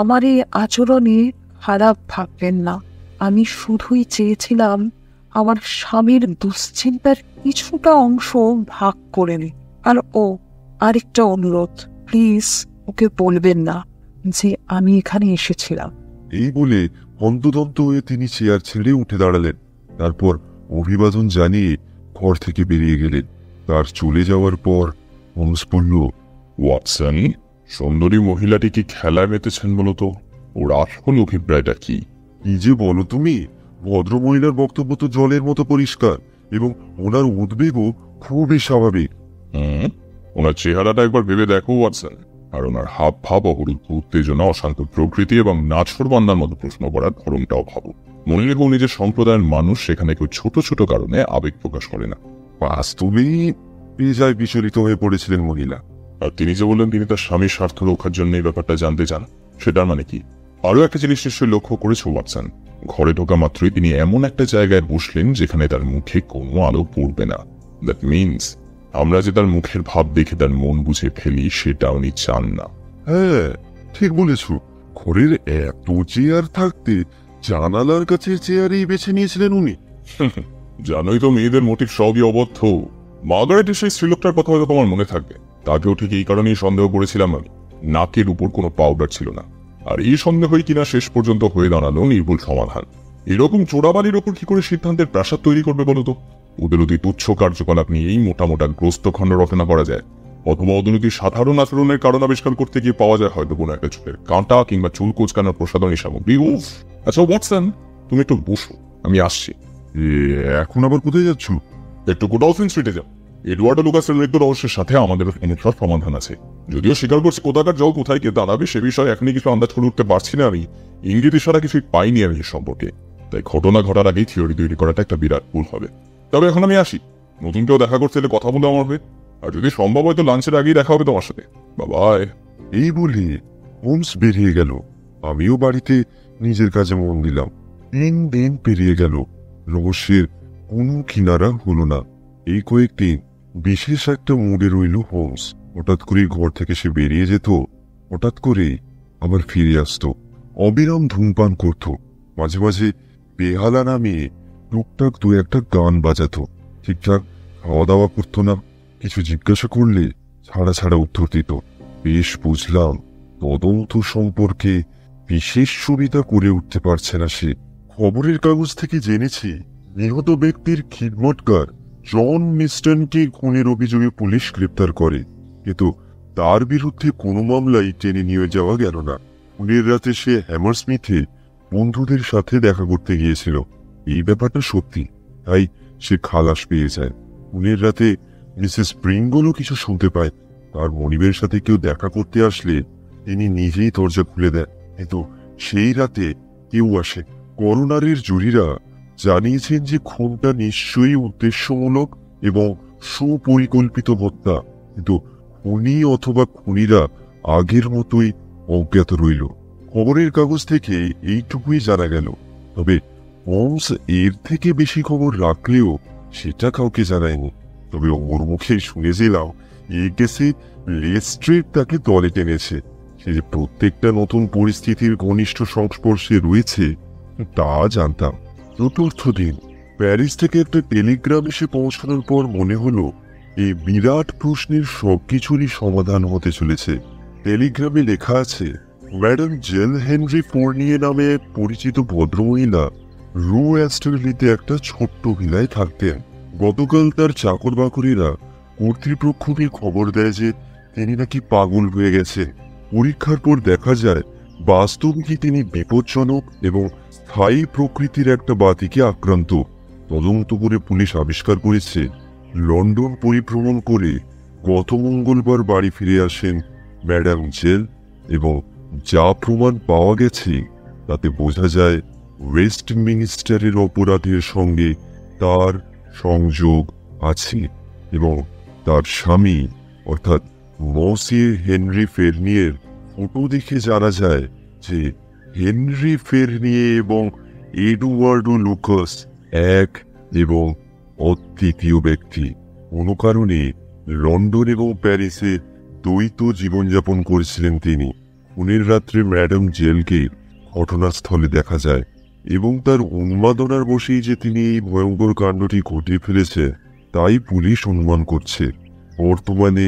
আমার এই আচরণে খারাপ ভাববেন না। আমি শুধুই চেয়েছিলাম আমার স্বামীর দুশ্চিন্তার কিছুটা অংশ ভাগ করে নিই। আর আরেকটা অনুরোধ, প্লিজ ওকে বলবেন না যে আমি এখানে এসেছিলাম।
এই বলে হন্তদন্ত হয়ে তিনি চেয়ার ছেড়ে উঠে দাঁড়ালেন। তারপর অভিবাদন জানিয়ে ঘর থেকে বেরিয়ে গেলেন। তার চলে যাওয়ার পর হোমস বলল,
ওয়াটসন, সুন্দরী মহিলাটি কি খেলায় মেতেছেন বলতো? ওর আসল অভিপ্রায়টা কি?
কি যে বলো তুমি? ভদ্রমহিলার বক্তব্য তো জলের মতো পরিষ্কার এবং ওনার উদ্বেগও খুবই স্বাভাবিক।
ওনার চেহারাটা একবার ভেবে দেখো ওয়াটসন, আর ওনার হাব ভাব, অবরুদ্ধ উত্তেজনা, অশান্ত প্রকৃতি এবং নাছোড়বান্দার মতো প্রশ্ন করার ধরনটাও ভাবো। মনে রেখো, নিজের সম্প্রদায়ের মানুষ সেখানে কেউ ছোট ছোট কারণে আবেগ প্রকাশ করে না।
বাস্তবেই বেজায় বিচলিত হয়ে পড়েছিলেন মহিলা।
আর তিনি যে বললেন তিনি তার স্বামীর স্বার্থ রক্ষার জন্য এই ব্যাপারটা জানতে চান, সেটার মানে কি? আরো একটা জিনিস নিশ্চয়ই লক্ষ্য করেছো ওয়াটসন, ঘরে ঢোকা মাত্রই তিনি এমন একটা জায়গায় বসলেন যেখানে তার মুখে কোনো আলো পড়বে না। দ্যাট মিনস আমরা যে তার মুখের ভাব দেখে তার মন বুঝে ফেলি, সেটা উনি চান না।
হ্যাঁ, ঠিক বলেছ। ঘরের এত চেয়ার থাকতে জানালার কাছে চেয়ারেই বেছে নিয়েছিলেন উনি।
জানোই তো, মেয়েদের মোটিভ সবই অবদ্ধ। মার্গারেটের সেই স্ত্রীলোকটার কথা হয়তো তোমার মনে থাকবে। তাকেও ঠিক এই কারণেই সন্দেহ করেছিলাম আমি। নাকের উপর কোনো পাউডার ছিল না, আর এই সন্দেহই কিনা শেষ পর্যন্ত হয়ে দাঁড়ালো নির্ভুল সমাধান। এরকম চোরাবালির ওপর কি করে সিদ্ধান্তের প্রাসাদ তৈরি করবে বলতো? ওদের অতি তুচ্ছ কার্যকলাপ নিয়ে এই মোটা মোটা গ্রস্ত খণ্ড রচনা করা যায়, অথবা ওদের সাধারণ আচরণের কারণ আবিষ্কার করতে গিয়ে পাওয়া যায় হয়তো কোনো একটা চুলের কাঁটা কিংবা চুল কোচকানোর প্রসাধনী সামগ্রী। আচ্ছা ওয়াটসন, তুমি একটু বসো, আমি আসছি।
এখন আবার কোথায় যাচ্ছ?
একটু গোডাউসিন স্ট্রিটে যাও। এডওয়ার্ডো লুকাসের মৃত্যু রহস্যের সাথে আমাদের সমস্যার সমাধান আছে। যদিও স্বীকার করছি কোথাকার জল কোথায় কে দাঁড়াবে সে বিষয়ে এখনই কিছু আন্দাজ করে উঠতে পারছি না আমি। ইঙ্গিত ইশারা কিছুই পাইনি আমি এ সম্পর্কে, তাই ঘটনা ঘটার আগেই থিওরি তৈরি করাটা একটা বিরাট ভুল হবে। তবে এখন আমি আসি, নতুন কেউ দেখা করতে এলে কথা বলে আমার হবে, আর যদি সম্ভব হয় তো লাঞ্চের আগেই দেখা হবে তোমার সাথে। বাবাই।
এই বলে হোমস বেরিয়ে গেল। আমিও বাড়িতে নিজের কাজে মন দিলাম। 3 দিন পেরিয়ে গেল, রহস্যের কোনো কিনারা হলো না। এই কয়েকদিন বিশেষ একটা মুডে রইল হোমস। হঠাৎ করে ঘর থেকে সে বেরিয়ে যেত, হঠাৎ করে আবার ফিরে আসতো, অবিরাম ধূমপান করত, মাঝে মাঝে বেহালা নামিয়ে টুকটাক 2-1টা গান বাজাতো। ঠিকঠাক খাওয়া দাওয়া করতো না, কিছু জিজ্ঞাসা করলে ছাড়া ছাড়া উত্তর দিত। বেশ বুঝলাম তদন্ত সম্পর্কে বিশেষ সুবিধা করে উঠতে পারছে না সে। খবরের কাগজ থেকে জেনেছি নিহত ব্যক্তির খিদমতগার জন মিস্টনকে খুনের অভিযোগে পুলিশ গ্রেপ্তার করে, কিন্তু তার বিরুদ্ধে কোনো মামলাই টেনে নিয়ে যাওয়া গেল না। খুনের রাতে সে হ্যামারস্মিথে বন্ধুদের সাথে দেখা করতে গিয়েছিল। এই ব্যাপারটা সত্যি, তাই সে খালাস পেয়ে যায়। খুনের রাতে মিসেস প্রিঙ্গলও কিছু শুনতে পায়। তার মনিবের সাথে কেউ দেখা করতে আসলে তিনি নিজেই দরজা খুলে দেন, কিন্তু সেই রাতে কেউ আসে। করোনারের জুরিরা জানিয়েছেন যে খুনটা নিশ্চয়ই উদ্দেশ্যমূলক এবং সুপরিকল্পিত হত্যা, কিন্তু খুনি অথবা খুনিরা আগের মতোই অজ্ঞাত রইল। খবরের কাগজ থেকে এইটুকুই জানা গেল। তবে হোমস এর থেকে বেশি খবর রাখলেও সেটা কাউকে জানায়নি। তবে ওর মুখে শুনেছিলাম এই কেসে লেস্ট্রেট তাকে দলে টেনেছে। সে যে প্রত্যেকটা নতুন পরিস্থিতির ঘনিষ্ঠ সংস্পর্শে রয়েছে তা জানতাম। 4র্থ দিন প্যারিস থেকে একটা টেলিগ্রাম এসে পৌঁছানোর পর মনে হলো এই বিরাট প্রশ্নের সবকিছুরই সমাধান হতে চলেছে। টেলিগ্রামে লেখা আছে, ম্যাডাম জেল হেনরি ফোর্নিয়ে নামে পরিচিত ভদ্রমহিলা রু অ্যাস্টারলিতে একটা ছোট্ট ভিলায় থাকতেন। গতকাল তার চাকর বাকরিরা কর্তৃপক্ষকে খবর দেয় যে তিনি নাকি পাগল হয়ে গেছে। পরীক্ষার পর দেখা যায় বাস্তবিকই তিনি বিপজ্জনক এবং স্থায়ী প্রকৃতির একটা বাতিকে আক্রান্ত। তদন্ত করে পুলিশ আবিষ্কার করেছে লন্ডন পরিভ্রমণ করে গত মঙ্গলবার বাড়ি ফিরে আসেন ম্যাডাম জেল, এবং যা প্রমাণ পাওয়া গেছে তাতে বোঝা যায় ওয়েস্টমিনিস্টারের অপরাধের সঙ্গে তার সংযোগ আছে, এবং তার স্বামী অর্থাৎ মসিয়ে হেনরি ফেরনিয়ের ফটো দেখে জানা যায় যে হেনরি ফেরনিয়ে এবং এডওয়ার্ডো লুকাস এক এবং অদ্বিতীয় ব্যক্তি। কোনো কারণে লন্ডন এবং প্যারিসে দ্বৈত জীবনযাপন করেছিলেন তিনি। খুনের রাত্রে ম্যাডাম জেলকে ঘটনাস্থলে দেখা যায়, এবং তার উন্মাদনার বশেই যে তিনি এই ভয়ঙ্কর কাণ্ডটি ঘটিয়ে ফেলেছে তাই পুলিশ অনুমান করছে। বর্তমানে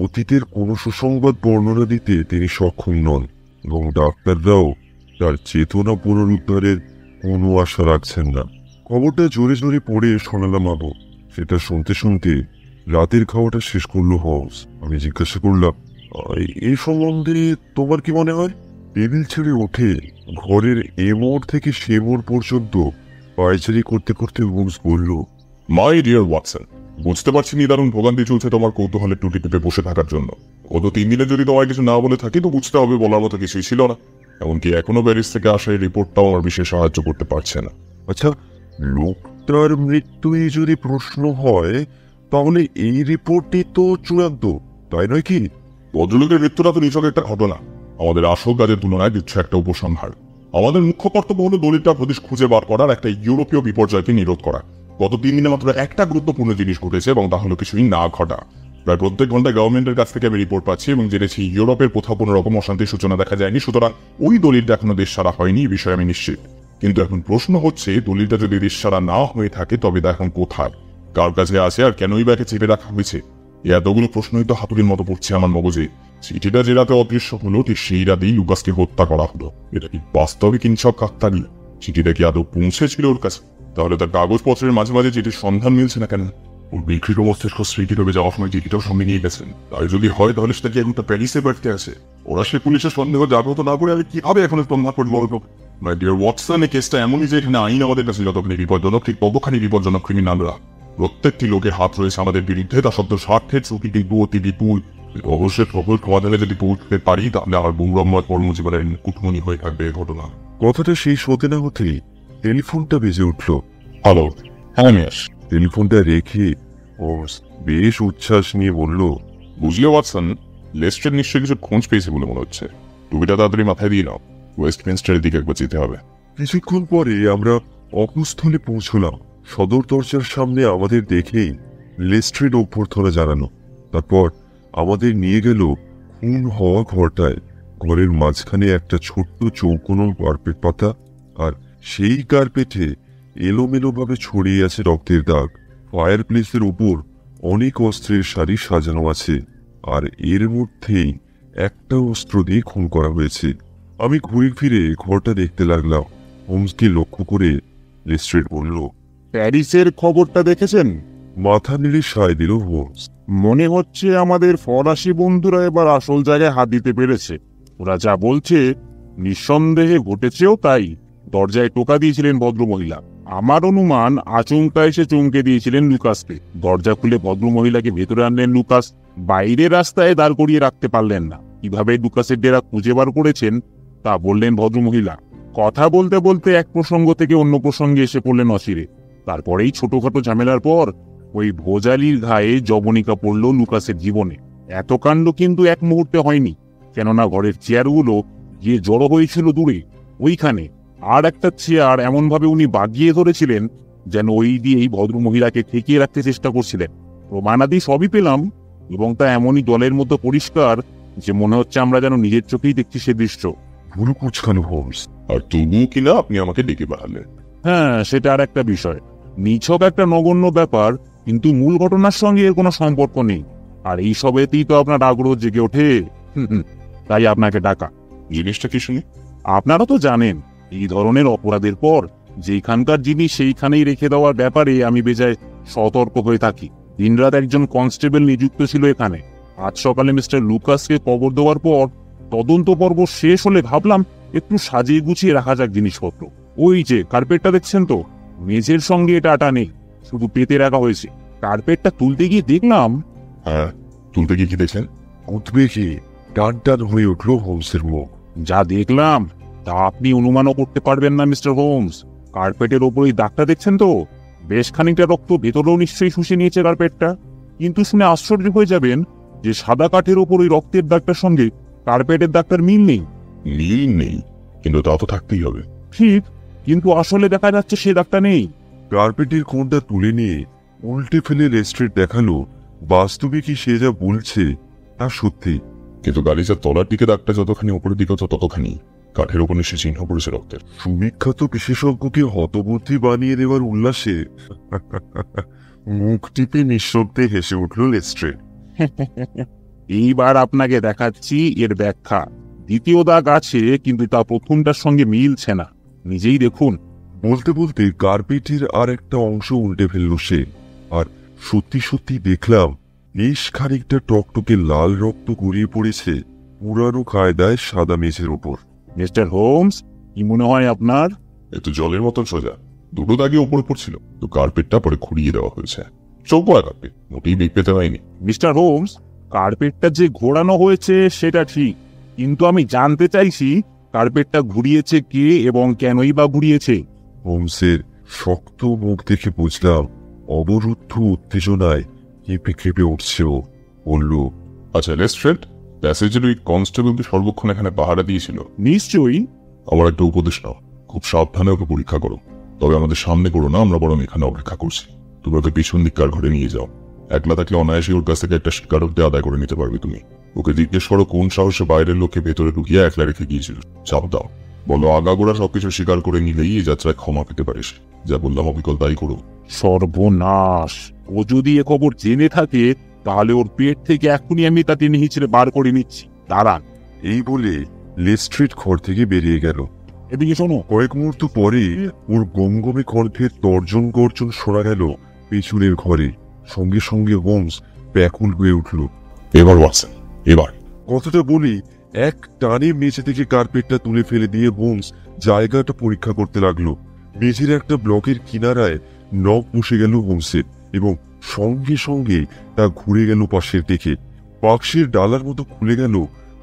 অতীতের কোনো সুসংবাদ বর্ণনা দিতে তিনি সক্ষম নন, এবং ডাক্তাররাও তার চেতনা পুনরুদ্ধারের কোনো আশা রাখছেন না। খবরটা জোরে জোরে পড়ে শোনালাম আবু। সেটা শুনতে শুনতে রাতের খাওয়াটা শেষ করলো হোমস। আমি জিজ্ঞাসা করলাম, এই সম্বন্ধে তোমার কি মনে হয়? টেবিল ছেড়ে উঠে ঘরের এ মোড় থেকে সে মোড় পর্যন্ত পায়চারি করতে করতে হোমস বলল,
মাই ডিয়ার ওয়াটসন, বুঝতে পারছি নিদারুণ ভোগান্তি চলছে তোমার কৌতূহলে টুটি টিপে বসে থাকার জন্য। গত 3 দিনে যদি তোমায় কিছু না বলে থাকি তো বুঝতে হবে বলার মতো কিছুই ছিল না। এমনকি এখনো প্যারিস থেকে আসা এই রিপোর্টটাও আমার বিশেষ সাহায্য করতে পারছে না।
আচ্ছা, লোকটার মৃত্যুই যদি প্রশ্ন হয় তাহলে এই রিপোর্টটি তো চূড়ান্ত, তাই নয় কি?
ভদ্রলোকের মৃত্যুটা তো নিছক একটা ঘটনা, আমাদের আসল কাজের তুলনায় দিচ্ছে একটা উপসংহার। আমাদের মুখ্য কর্তব্য হলো দলিলটার প্রদেশ খুঁজে বার করার, একটা ইউরোপীয় বিপর্যয়কে নিরোধ করা। গত 3 দিনে মাত্র একটা গুরুত্বপূর্ণ জিনিস ঘটেছে, এবং তা হলো কিছুই না ঘটা। প্রায় প্রত্যেক ঘন্টায় গভর্নমেন্টের কাছ থেকে আমি রিপোর্ট পাচ্ছি এবং জেনেছি ইউরোপের কোথাও কোনো রকম অশান্তির সূচনা দেখা যায়নি। সুতরাং ওই দলিলটা এখনো দেশ ছাড়া হয়নি, এই বিষয়ে আমি নিশ্চিত। কিন্তু এখন প্রশ্ন হচ্ছে, দলিলটা যদি দেশ ছাড়া না হয়ে থাকে তবে তা এখন কোথায়, কার কাছে আছে, আর কেনই বা একে চেপে রাখা হয়েছে? এই এতগুলো প্রশ্নই তো হাতুড়ির মতো পড়ছে আমার মগজে। চিঠিটা যে রাতে অদৃশ্য হলো ঠিক সেই রাতেই লুকাসকে হত্যা করা হলো। এটা কি বাস্তবে কিংসব কাকতালীয়? চিঠিটা কি আদৌ পৌঁছেছিল ওর কাছে? তাহলে তার কাগজপত্রের মাঝে মাঝে চিঠির সন্ধান মিলছে না কেন? ওর বিকৃত মস্তিষ্ক স্মৃতি রবে যাওয়ার সময় চিঠিটাও সঙ্গে নিয়ে গেছেন। তাই যদি হয় তাহলে সেটা কি এখনটা প্যারিসে বাড়তে আছে? ওরা সে পুলিশের সন্দেহ জাগ্রত না করে আমি কিভাবে এখন সন্ধান করবো বলবো? মাই ডিয়ার ওয়াটসন, এই কেসটা এমনই যে এখানে আইন আমাদের কাছে যতখানি বিপজ্জনক ঠিক ততখানি বিপজ্জনক ক্রিমিনালরা। প্রত্যেকটি লোকের হাত রয়েছে আমাদের বিরুদ্ধে, তা সত্ত্বেও স্বার্থের চুক্তিটি অতি বিপুল। অবশ্যই প্রবল সমাধানে যদি পৌঁছতে পারি তাহলে আমার বৌরম্মা কর্মজীবনের কুটমনি হয়ে থাকবে এ ঘটনা।
কথাটা শেষ হতে না হতেই টেলিফোনটা বেজে উঠল।
হ্যালো, হ্যাঁ মিয়াস।
টেলিফোনটা রেখে হোমস বেশ উচ্ছ্বাস নিয়ে বলল,
বুঝলে ওয়াটসন, লেস্ট্রেড নিশ্চয়ই কিছু খোঁজ পেয়েছে বলে মনে হচ্ছে। টুপিটা তাড়াতাড়ি মাথায় দিয়ে নাও, ওয়েস্টমিনস্টারের দিকে একবার যেতে হবে।
কিছুক্ষণ পরে আমরা অকুস্থলে পৌঁছলাম। সদর দরজার সামনে আমাদের দেখেই লেস্ট্রেড অভ্যর্থনা জানানো। তারপর আমাদের নিয়ে গেল খুন হওয়া ঘরটায়। ঘরের মাঝখানে একটা ছোট্ট চৌকোনো কার্পেট পাতা, আর সেই কার্পেটে এলোমেলোভাবে ছড়িয়ে আছে রক্তের দাগ। ফায়ার প্লেসের উপর অনেক অস্ত্রের সারি সাজানো আছে, আর এর মধ্যেই একটা অস্ত্র দিয়ে খুন করা হয়েছে। আমি ঘুরে ফিরে ঘরটা দেখতে লাগলাম। হোমসকে লক্ষ্য করে লেস্ট্রেড বলল,
প্যারিসের খবরটা দেখেছেন?
মাথা নেড়ে সায় দিল হোমস।
মনে হচ্ছে আমাদের ফরাসি বন্ধুরা এবার আসল জায়গায় হাত দিতে পেরেছে। ওরা যা বলছে নিঃসন্দেহে ঘটেছেও তাই। দরজায় টোকা দিয়েছিলেন ভদ্রমহিলা। আমার অনুমান আচমকা এসে চমকে দিয়েছিলেন লুকাসকে। দরজা খুলে ভদ্রমহিলাকে ভেতরে আনলেন লুকাস। বাইরের রাস্তায় দাঁড় করিয়ে রাখতে পারলেন না। কিভাবে লুকাসের ডেরা খুঁজে বার করেছেন তা বললেন ভদ্রমহিলা। কথা বলতে বলতে এক প্রসঙ্গ থেকে অন্য প্রসঙ্গে এসে পড়লেন অচিরে। তারপরেই ছোটখাটো ঝামেলার পর ওই ভোজালির ঘায়ে জবনিকা পড়ল লুকাসের জীবনে। এত কাণ্ড কিন্তু এক মুহূর্তে হয়নি, কেননা ঘরের চেয়ারগুলো গিয়ে জড়ো হয়েছিল দূরে ওইখানে। আর একটা চেয়ার এমনভাবে উনি বাগিয়ে ধরেছিলেন যেন ওই দিয়েই ভদ্রমহিলাকে ঠেকিয়ে রাখতে চেষ্টা করছিলেন। প্রমাণাদি সবই পেলাম, এবং তা এমনই জলের মতো পরিষ্কার যে মনে হচ্ছে আমরা যেন নিজের চোখেই দেখছি সে দৃশ্য।
ভুরু কুচকানো হোমস।
আর তবুও কিনা আপনি আমাকে ডেকে পাঠালেন।
হ্যাঁ, সেটা আর একটা বিষয়। নিছক একটা নগণ্য ব্যাপার, কিন্তু মূল ঘটনার সঙ্গে এর কোনো সম্পর্ক নেই। আর এই সবেতেই তো আপনার আগ্রহ জেগে ওঠে। তাই আপনাকে ডাকা।
জিনিসটা কি শুনি?
আপনারা তো জানেন, এই ধরনের অপরাধের পর যেখানকার জিনিস সেইখানেই রেখে দেওয়ার ব্যাপারে আমি বেজায় সতর্ক হয়ে থাকি। দিনরাত একজন কনস্টেবল নিযুক্ত ছিল এখানে। আজ সকালে মিস্টার লুকাসকে কবর দেওয়ার পর তদন্ত পর্ব শেষ হলে ভাবলাম একটু সাজিয়ে গুছিয়ে রাখা যাক জিনিসপত্র। ওই যে কার্পেটটা দেখছেন তো, মেঝের সঙ্গে এটা আটা নেই, শুধু পেতে রাখা হয়েছে। কার্পেটটা তুলতে গিয়ে দেখলাম।
হ্যাঁ, তুলতে গিয়ে কি দেখলেন?
উদ্বেগে টান টান হয়ে উঠল হোমসের মুখ।
যা দেখলাম তা আপনি অনুমানও করতে পারবেন না মিস্টার হোমস। কার্পেটের ওপর ওই দাগটা দেখছেন তো, বেশ খানিকটা রক্ত ভেতরেও নিশ্চয়ই শুষে নিয়েছে কার্পেটটা। কিন্তু শুনে আশ্চর্য হয়ে যাবেন যে সাদা কাঠের ওপর ওই রক্তের দাগটার সঙ্গে কার্পেটের দাগটার মিল নেই।
মিল নেই? কিন্তু তা তো থাকতেই হবে।
ঠিক, কিন্তু আসলে দেখা যাচ্ছে সে দাগটা নেই।
কার্পেটের কোণটা তুলে নিয়ে উল্টে ফেলে লেস্ট্রেড দেখালো বাস্তবে কি সে যা বলছে তা সত্যি।
কিন্তু গালিচার তলার দিকে দাগটা যতখানি উপরের দিকে ততখানি কাঠের উপর নিশ্চয় চিহ্ন পড়েছে রক্তের।
সুবিখ্যাত বিশেষজ্ঞকে হতবুদ্ধি বানিয়ে দেওয়ার উল্লাসে মুখ টিপে নিঃশব্দে হেসে উঠল লেস্ট্রেড।
এইবার আপনাকে দেখাচ্ছি এর ব্যাখ্যা। দ্বিতীয় দাগ আছে, কিন্তু তা প্রথমটার সঙ্গে মিলছে না। নিজেই দেখুন।
বলতে বলতে কার্পেটের আর একটা অংশ উল্টে ফেলল সে, আর সত্যি সত্যি দেখলাম বেশ খানিকটা টকটকে লাল রক্ত গড়িয়ে পড়েছে পুরানো কায়দায় সাদা মেঝের ওপর।
মিস্টার হোমস, কি মনে হয় আপনার?
এ তো জলের মতন সোজা। দুটো দাগে ওপরে পড়ছিল, তো কার্পেটটা পরে খুঁড়িয়ে দেওয়া হয়েছে। চৌকোয়া কার্পেট, মোটেই বেগ পেতে হয়নি।
মিস্টার হোমস, কার্পেটটা যে ঘোরানো হয়েছে সেটা ঠিক, কিন্তু আমি জানতে চাইছি কার্পেটটা ঘুরিয়েছে কে এবং কেনই বা ঘুরিয়েছে।
হোমসের শক্ত মুখ দেখে বুঝলাম অবরুদ্ধ উত্তেজনায় কেঁপে কেঁপে উঠছে ও। বলল,
আচ্ছা লেস্ট্রেড, প্যাসেজের ওই কনস্টেবলকে সর্বক্ষণ এখানে পাহারা দিয়েছিল।
নিশ্চয়ই।
আমার একটা উপদেশ নাও, খুব সাবধানে ওকে পরীক্ষা করো। তবে আমাদের সামনে করো না, আমরা বরং এখানে অপেক্ষা করছি। তুমি ওকে পিছন দিককার ঘরে নিয়ে যাও। একলা থাকলে অনায়াসে ওর কাছ থেকে একটা স্বীকারোক্তি আদায় করে নিতে পারবে তুমি। ওকে জিজ্ঞেস করো কোন সাহসে বাইরের লোককে ভেতরে ঢুকিয়ে একলা রেখে গিয়েছিল। চাপ দাও, বলো আগাগোড়া সবকিছু স্বীকার করে নিলেই এই যাত্রায় ক্ষমা পেতে পারিস। যা বললাম অবিকল তাই করো।
সর্বনাশ! ও যদি এ খবর জেনে থাকে তাহলে ওর পেট থেকে এখনই আমি তা টেনে হিঁচড়ে বার করে নিচ্ছি। দাঁড়ান।
এই বলে লেস্ট্রেড ঘর থেকে বেরিয়ে গেল।
এদিকে শোনো।
কয়েক মুহূর্ত পরে ওর গমগমে কণ্ঠের তর্জন গর্জন শোনা গেল পেছনের ঘরে। সঙ্গে সঙ্গে হোমস ব্যাকুল হয়ে উঠল।
এবার ওয়াটসন, এবার।
কথাটা বলি এক টানে মেঝে থেকে কার্পেটটা তুলে ফেলে দিয়ে হোমস জায়গাটা পরীক্ষা করতে লাগলো। মেঝের একটা ব্লকের কিনারায় নখ বসে গেল হোমসের। এবং সঙ্গে সঙ্গে তা ঘুরে গেল পাশের দিকে। বাক্সের ডালার মতো খুলে গেল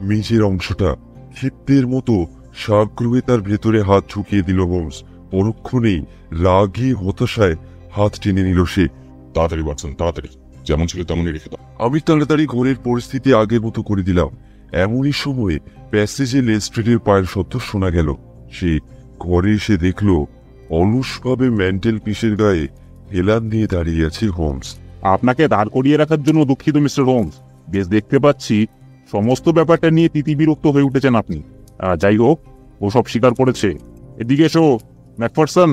মেঝের অংশটা। ক্ষিপ্তের মতো সাগ্রহে তার ভেতরে হাত ঢুকিয়ে দিল হোমস। পরক্ষণেই রাগে হতাশায় হাত টেনে নিল সে।
তাড়াতাড়ি ওয়াটসন, তাড়াতাড়ি, যেমন ছিল তেমনই রেখে দাও।
আমি তাড়াতাড়ি ঘরের পরিস্থিতি আগের মতো করে দিলাম। এমনই সময়ে প্যাসেজে লেস্ট্রিটের পায়ের শব্দ শোনা গেল। সে ঘরে এসে দেখল অলসভাবে ম্যান্টেল পিসের গায়ে হেলান দিয়ে দাঁড়িয়ে আছে হোমস।
আপনাকে দাঁড় করিয়ে রাখার জন্য দুঃখিত মিস্টার হোমস। বেশ দেখতে পাচ্ছি সমস্ত ব্যাপারটা নিয়ে তিতিবিরক্ত হয়ে উঠেছেন আপনি। যাই হোক, ও সব স্বীকার করেছে। এদিকে এসো ম্যাকফারসন,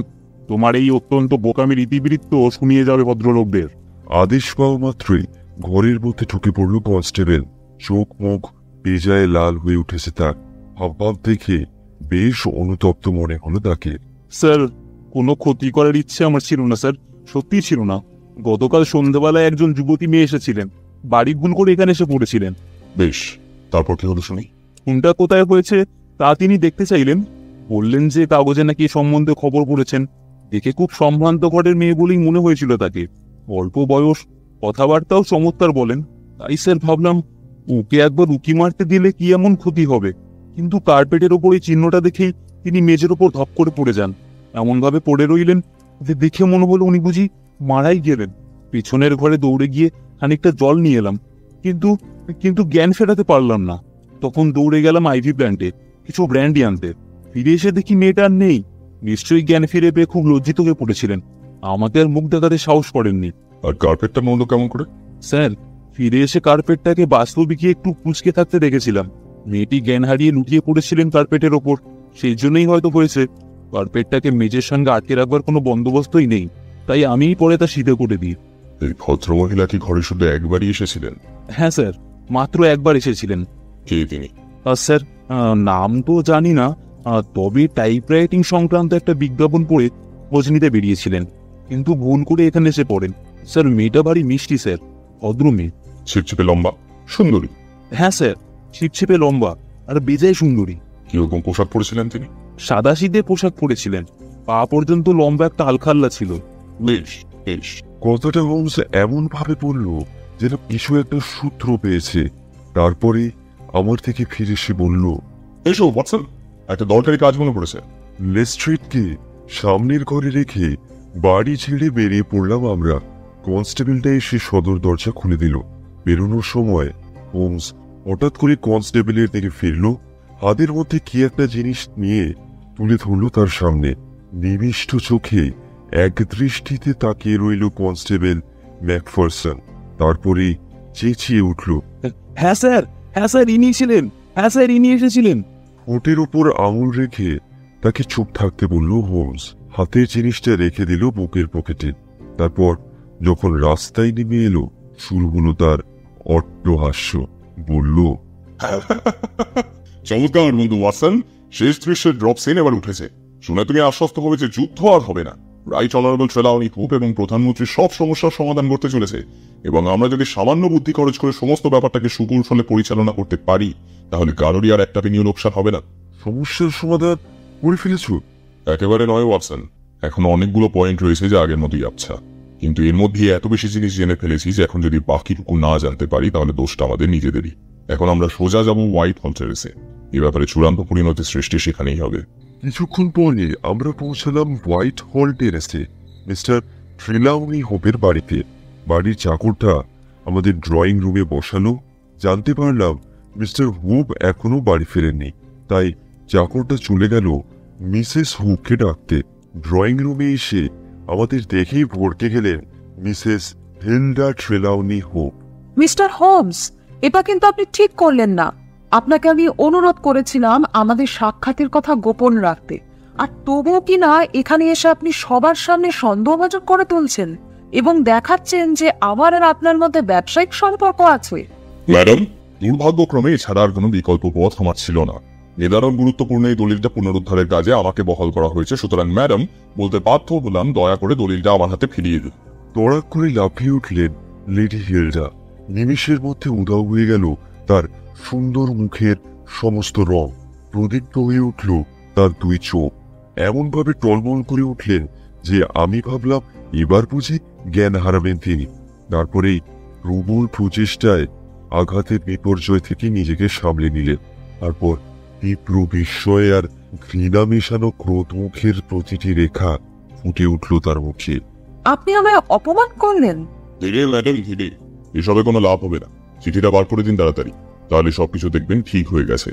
তোমার এই অত্যন্ত বোকামির ইতিবৃত্ত শুনিয়ে যাবে ভদ্রলোকদের।
আদেশ পাওয়া মাত্রই ঘরের মধ্যে ঢুকে পড়ল কনস্টেবল। চোখ মুখ বেজায় লাল হয়ে উঠেছে তার। হাবভাব দেখে বেশ অনুতপ্ত মনে হলো তাকে।
স্যার, কোনো ক্ষতি করার ইচ্ছে আমার ছিল না স্যার, সত্যি ছিল না। গতকাল সন্ধ্যাবেলায় একজন যুবতী মেয়ে এসেছিলেন, বাড়ি ভুল করে এখানে এসে পড়েছিলেন।
বেশ, তারপর কি হলো শুনি।
খুনটা কোথায় হয়েছে তা তিনি দেখতে চাইলেন। বললেন যে কাগজে নাকি এ সম্বন্ধে খবর পড়েছেন। দেখে খুব সম্ভ্রান্ত ঘরের মেয়ে বলেই মনে হয়েছিল তাকে। অল্প বয়স, কথাবার্তাও চমৎকার বলেন। তাই স্যার ভাবলাম ওকে একবার উকি মারতে দিলে কি এমন ক্ষতি হবে। কিন্তু কার্পেটের ওপর এই চিহ্নটা দেখেই তিনি মেঝের ওপর ধপ করে পড়ে যান। এমন ভাবে পড়ে রইলেন যে দেখে মনে হলো উনি বুঝি মারাই গেলেন। পিছনের ঘরে দৌড়ে গিয়ে খানিকটা জল নিয়ে এলাম, কিন্তু কিন্তু জ্ঞান ফেরাতে পারলাম না। তখন দৌড়ে গেলাম আইভি প্ল্যান্টে কিছু ব্র্যান্ডি আনতে। ফিরে এসে দেখি মেয়েটা আর নেই। নিশ্চয়ই জ্ঞান ফিরে পেয়ে খুব লজ্জিত হয়ে পড়েছিলেন। আমাকে আর মুখ দেখাতে সাহস করেননি।
আর কার্পেটটা মন্দ কেমন করে?
স্যার, ফিরে এসে কার্পেটটাকে বাস্তবিকে একটু কুঁচকে থাকতে দেখেছিলাম। মেয়েটি জ্ঞান হারিয়ে লুটিয়ে পড়েছিলেন কার্পেটের ওপর। সেই জন্যই হয়তো হয়েছে। কার্পেটটাকে মেঝের সঙ্গে আটকে রাখবার কোনো বন্দোবস্তই নেই, তাই আমিই পরে তা সিধে করে দিই।
এই ভদ্রমহিলা কি ঘরে শুধু একবারই এসেছিলেন?
হ্যাঁ স্যার, মাত্র একবার এসেছিলেন।
কে তিনি?
স্যার, নাম তো জানি না, তবে টাইপরাইটিং সংক্রান্ত একটা বিজ্ঞাপন পড়ে খোঁজ নিতে বেরিয়েছিলেন, কিন্তু ভুল করে এখানে এসে পড়েন। স্যার, মেয়েটা ভারী মিষ্টি স্যার, ভদ্র মেয়ে।
ছিপছিপে লম্বা, সুন্দরী?
হ্যাঁ স্যার, ছিপছিপে লম্বা আর বেজায় সুন্দরী।
কিরকম পোশাক পরেছিলেন তিনি?
সাদাসিধে পোশাক পরেছিলেন, পা পর্যন্ত লম্বা একটা আলখাল্লা ছিল।
বেশ বেশ।
কথাটা হোমস এমন ভাবে বলল যেন কিছু একটা সূত্র পেয়েছে। তারপরে আমার থেকে ফিরে এসে বলল,
এসো ওয়াটসন, একটা দরকারি কাজ মনে পড়েছে।
লেস্ট্রিটকে সামনের ঘরে রেখে বাড়ি ছেড়ে বেরিয়ে পড়লাম আমরা। কনস্টেবলটা এসে সদর দরজা খুলে দিল। বেরোনোর সময় হোমস হঠাৎ করে কনস্টেবলের দিকে ফিরল। হাতের মধ্যে কি একটা জিনিস নিয়ে তুলে ধরল তার সামনে। নিবিষ্ট চোখে এক দৃষ্টিতে তাকিয়ে রইল কনস্টেবল ম্যাকফারসন। তারপরে চেঁচিয়ে উঠল,
হ্যাঁ স্যার, হ্যাঁ স্যার, ইনি ছিলেন, হ্যাঁ স্যার, ইনি এসেছিলেন।
ঠোঁটের উপর আঙুল রেখে তাকে চুপ থাকতে বলল হোমস। হাতের জিনিসটা রেখে দিল বুকের পকেটে। তারপর যখন রাস্তায় নেমে এলো, শুরু হলো তার অট্টহাস্য। বলল,
চমৎকার বন্ধু ওয়াটসন, শেষ দৃশ্যের ড্রপ সিন এবার উঠেছে। শুনে তুমি আশ্বস্ত হবে যে যুদ্ধ আর হবে না। রাইট অনারেবল ট্রেলাউনি হোপ এবং প্রধানমন্ত্রী সব সমস্যার সমাধান করতে চলেছে, এবং আমরা যদি সামান্য বুদ্ধি খরচ করে সমস্ত ব্যাপারটাকে সুকৌশলে পরিচালনা করতে পারি, তাহলে কারোরই আর একটা পেনিও লোকসান হবে না।
সমস্যার সমাধান করে ফেলেছ?
একেবারে নয় ওয়াটসন, এখনো অনেকগুলো পয়েন্ট রয়েছে যা আগের মতোই আচ্ছা, কিন্তু এর মধ্যে এত বেশি জিনিস জেনে ফেলেছি যে এখন যদি বাকিটুকু না জানতে পারি তাহলে দোষটা আমাদের নিজেদেরই। এখন আমরা সোজা যাব হোয়াইট হল টেরেসে। এ ব্যাপারে চূড়ান্ত পরিণতির সৃষ্টি সেখানেই হবে।
কিছুক্ষণ পরে আমরা পৌঁছালাম হোয়াইট হল টেরেসে, মিস্টার ট্রেলাউনি হোপের বাড়িতে। বাড়ির চাকরটা আমাদের ড্রয়িং রুমে বসালো। জানতে পারলাম মিস্টার হুপ এখনো বাড়ি ফেরেননি, তাই চাকরটা চলে গেল মিসেস হুপকে ডাকতে। ড্রয়িং রুমে এসে আমাদের দেখেই ভড়কে গেলেন Mrs Hilda Trelawney Hope.
Mr Holmes, এটা কিন্তু আপনি ঠিক করলেন না। আপনাকে আমি অনুরোধ করেছিলাম আমাদের সাক্ষাতের কথা গোপন রাখতে, আর তবুও কিনা এখানে এসে আপনি সবার সামনে সন্দেহভাজন করে তুলছেন এবং দেখাচ্ছেন যে আমার আর আপনার মধ্যে ব্যবসায়িক সম্পর্ক আছে।
ম্যাডাম, দুর্ভাগ্যক্রমে এছাড়া আর কোনো বিকল্প পথ আমার ছিল না। নিদারুণ গুরুত্বপূর্ণ এই দলিলটা পুনরুদ্ধারের কাজে আমাকে বহাল করা হয়েছে, সুতরাং ম্যাডাম বলতে বাধ্য হলাম দয়া করে দলিলটা আমার হাতে ফিরিয়ে দিন।
তড়াক করে লাফিয়ে উঠলেন লেডি হিলডা। নিমিষের মধ্যে উধাও হয়ে গেল তার সুন্দর মুখের সমস্ত রং। প্রদীপ্ত হয়ে উঠল তার দুই চোখ। এমনভাবে টলমল করে উঠলেন যে আমি ভাবলাম এবার বুঝি জ্ঞান হারাবেন তিনি। তারপরেই প্রবল প্রচেষ্টায় আঘাতের বিপর্যয় থেকে নিজেকে সামলে নিলেন। তারপর তীব্র বিস্ময় আর ঘৃণা মেশানো ক্রোধ মুখের প্রতিটি রেখা ফুটে উঠল তার মুখে।
আপনি আমায় অপমান করলেন?
ধীরে ম্যাডাম ধীরে, এসবে কোনো লাভ হবে না। চিঠিটা বার করে দিন তাড়াতাড়ি, তাহলে সবকিছু দেখবেন ঠিক হয়ে গেছে।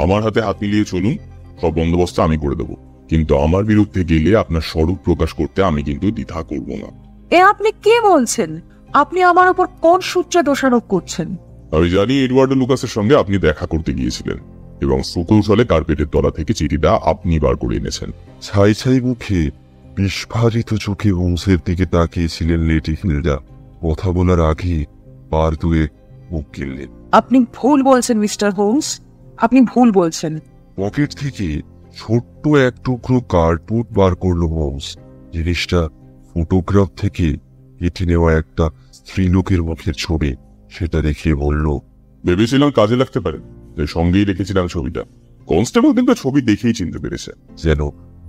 আমার হাতে হাত মিলিয়ে চলুন, সব বন্দোবস্ত আমি করে দেবো। কিন্তু আমার বিরুদ্ধে গেলে আপনার স্বরূপ প্রকাশ করতে আমি কিন্তু দ্বিধা করব না।
এ আপনি কি বলছেন? আপনি আমার উপর কোন সূত্রে দোষারোপ করছেন?
আমি জানি এডওয়ার্ড লুকাসের সঙ্গে আপনি দেখা করতে গিয়েছিলেন এবং সুকৌশলে কার্পেটের তলা থেকে চিঠিটা আপনি বার করে এনেছেন।
ছাই ছাই মুখে বিস্ফারিত চোখে হোমসের দিকে তাকিয়েছিলেন লেডি হিলডা। কথা বলার আগে বার দুয়ে মুখ গিললেন।
আপনি ভুল বলছেন মিস্টার হোমস, আপনি ভুল বলছেন।
পকেট থেকে ছোট্ট এক টুকরো কার্ডবোর্ড বার করলো হোমস। জিনিসটা ফটোগ্রাফ থেকে কেটে নেওয়া একটা স্ত্রীলোকের মুখের ছবি। সেটা দেখে বলল,
ভেবেছিলাম কাজে লাগতে পারে, তাই সঙ্গেই রেখেছিলাম ছবিটা। কনস্টেবল কিন্তু ছবি দেখেই চিনতে পেরেছে।
যেন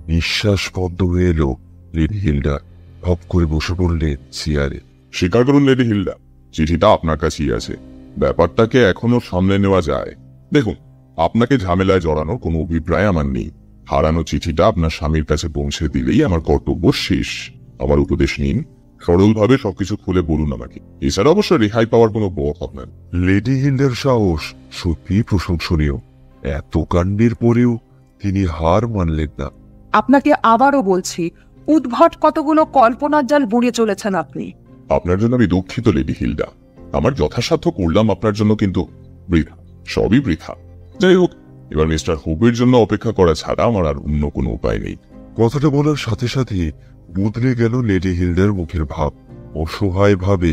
নিঃশ্বাস বন্ধ হয়ে এলো লেডি হিলডা। হপ করে বসে পড়লেন চেয়ারে।
স্বীকার করুন লেডি হিলডা, চিঠিটা আপনার কাছেই আছে। ব্যাপারটাকে এখনো সামলে নেওয়া যায়। দেখুন, আপনাকে ঝামেলায় জড়ানোর কোনো অভিপ্রায় আমার নেই। হারানো চিঠিটা আপনার স্বামীর কাছে পৌঁছে দিলেই আমার কর্তব্য শেষ। আমার উপদেশ নিন, সরলভাবে সবকিছু খুলে বলুন আমাকে। এছাড়া অবশ্য রেহাই পাওয়ার কোনো পথ আপনার।
লেডি হিলডার সাহস সত্যি প্রশংসনীয়। এত কাণ্ডের পরেও তিনি হার মানলেন না।
আপনাকে আবারও বলছি, উদ্ভট কতগুলো কল্পনার জাল বুড়িয়ে চলেছেন আপনি।
আপনার জন্য আমি দুঃখিত লেডি হিলডা। আমার যথাসাধ্য করলাম আপনার জন্য, কিন্তু বৃথা, সবই বৃথা। যাই হোক, এবার মিস্টার হোপের জন্য অপেক্ষা করা ছাড়া আমার আর অন্য কোনো উপায় নেই।
কথাটা বলার সাথে সাথে বদলে গেল লেডি হিলডার মুখের ভাব। অসহায় ভাবে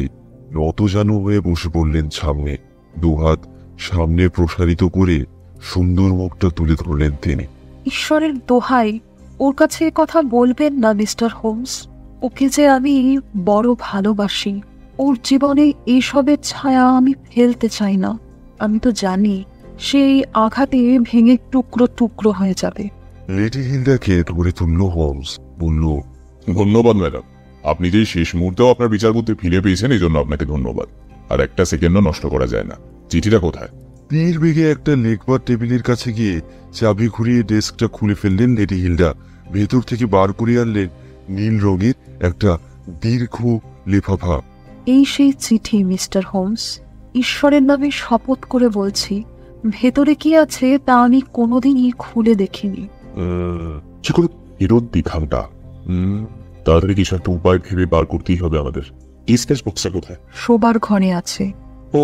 নতজানু হয়ে বসে পড়লেন সামনে। দুহাত সামনে প্রসারিত করে সুন্দর মুখটা তুলে ধরলেন তিনি।
ঈশ্বরের দোহাই, ওর কাছে কথা বলবেন না মিস্টার হোমস। ওকে যে আমি বড় ভালোবাসি। ওর জীবনে এসবের ছায়া আমি ফেলতে চাই না। আমি তো জানি সেই আঘাতে ভেঙে টুকরো টুকরো হয়ে যাবে।
লেডি হিলডাকে ধরে তুলল হোমস, বলল,
ধন্যবাদ ম্যাডাম। আপনি যে শেষ মুহূর্তেও আপনার বিচার বুদ্ধি ফিরে পেয়েছেন, এই জন্য আপনাকে ধন্যবাদ। আর একটা সেকেন্ডও নষ্ট করা যায় না। চিঠিটা কোথায়?
তীর বেগে একটা লেখবার টেবিলের কাছে গিয়ে চাবি ঘুরিয়ে ডেস্কটা খুলে ফেললেন লেডি হিলডা। ভেতর থেকে বার করে আনলেন নীল রঙের একটা দীর্ঘ লেফাফা।
এই সেই চিঠি মিস্টার হোমস। ঈশ্বরের নামে শপথ করে বলছি, ভেতরে কি আছে তা আমি কোনোদিনই খুলে দেখিনি।
কি করে ফেরত দিখামটা? তাড়াতাড়ি কিছু একটা উপায় ভেবে বার করতেই হবে আমাদের। স্কেচ বক্সটা কোথায়?
শোবার ঘরে আছে।
ও,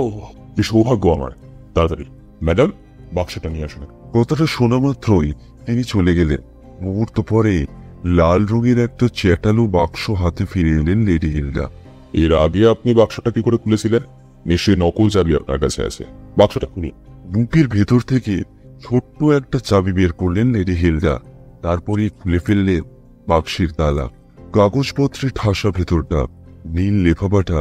কি সৌভাগ্য আমার। তাড়াতাড়ি ম্যাডাম, বাক্সটা নিয়ে আসুন।
কথাটা শোনা মাত্রই তিনি চলে গেলেন। মুহূর্ত পরে লাল রঙের একটা চ্যাটালো বাক্স হাতে ফিরে এলেন লেডি হিলডা।
এর আগে আপনি বাক্সটা কি করে খুলেছিলেন? নিশ্চয়ই নকল চাবি আপনার কাছে আছে। বাক্সটা খুলি।
বুকের ভেতর থেকে ছোট্ট একটা চাবি বের করলেন লেডি হিলডা। তারপরে খুলে ফেললেন বাক্সের তালা। কাগজপত্রে ঠাসা ভেতরটা, নীল লেফাফাটা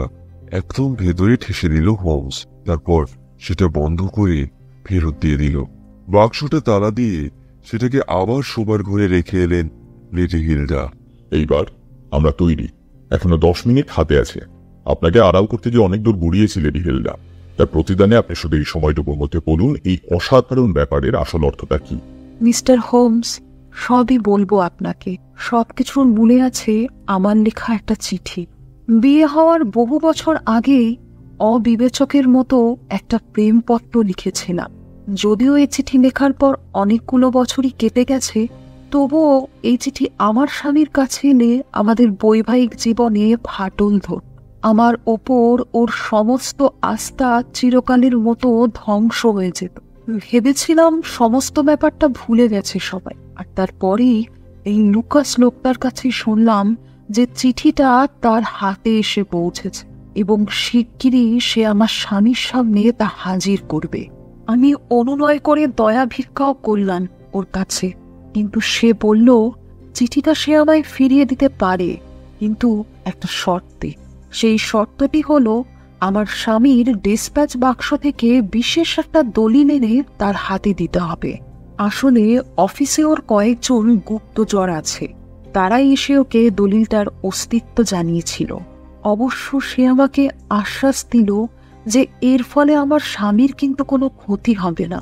একদম ভেতরে ঠেসে দিল হোমস। তারপর সেটা বন্ধ করে ফেরত দিয়ে দিল। বাক্সটা তালা দিয়ে সেটাকে আবার শোবার ঘরে রেখে এলেন লেডি হিলডা।
এইবার আমরা তৈরি। এখনো 10 মিনিট হাতে আছে। আপনাকে আড়াল করতে যে অনেক দূর গড়িয়েছি লেডি হিলডা। তার প্রতিদানে আপনি শুধু এই সময়টুকুর মধ্যে বলুন এই অসাধারণ ব্যাপারের আসল অর্থটা কি।
মিস্টার হোমস, সবই বলবো আপনাকে। সবকিছুর মূলে আছে আমার লেখা একটা চিঠি। বিয়ে হওয়ার বহু বছর আগেই অবিবেচকের মতো একটা প্রেমপত্র লিখেছিলাম। যদিও এই চিঠি লেখার পর অনেকগুলো বছরই কেটে গেছে, তবুও এই চিঠি আমার স্বামীর কাছে এলে আমাদের বৈবাহিক জীবনে ফাটল ধর। আমার ওপর ওর সমস্ত আস্থা চিরকালের মতো ধ্বংস হয়ে যেত। ভেবেছিলাম সমস্ত ব্যাপারটা ভুলে গেছে সবাই। আর তারপরেই এই লুকাস লোকটার কাছে শুনলাম যে চিঠিটা তার হাতে এসে পৌঁছেছে এবং শিগগিরই সে আমার স্বামীর সামনে তা হাজির করবে। আমি অনুনয় করে দয়া ভিক্ষাও করলাম ওর কাছে, কিন্তু সে বলল চিঠিটা সে আমায় ফিরিয়ে দিতে পারে, কিন্তু একটা শর্তে। সেই শর্তটি হলো আমার স্বামীর ডিসপ্যাচ বাক্স থেকে বিশেষ একটা দলিল এনে তার হাতে দিতে হবে। আসলে অফিসে ওর কয়েকজন গুপ্তচর আছে, তারাই এসে ওকে দলিলটার অস্তিত্ব জানিয়েছিল। অবশ্য সে আমাকে আশ্বাস দিল যে এর ফলে আমার স্বামীর কিন্তু কোনো ক্ষতি হবে না।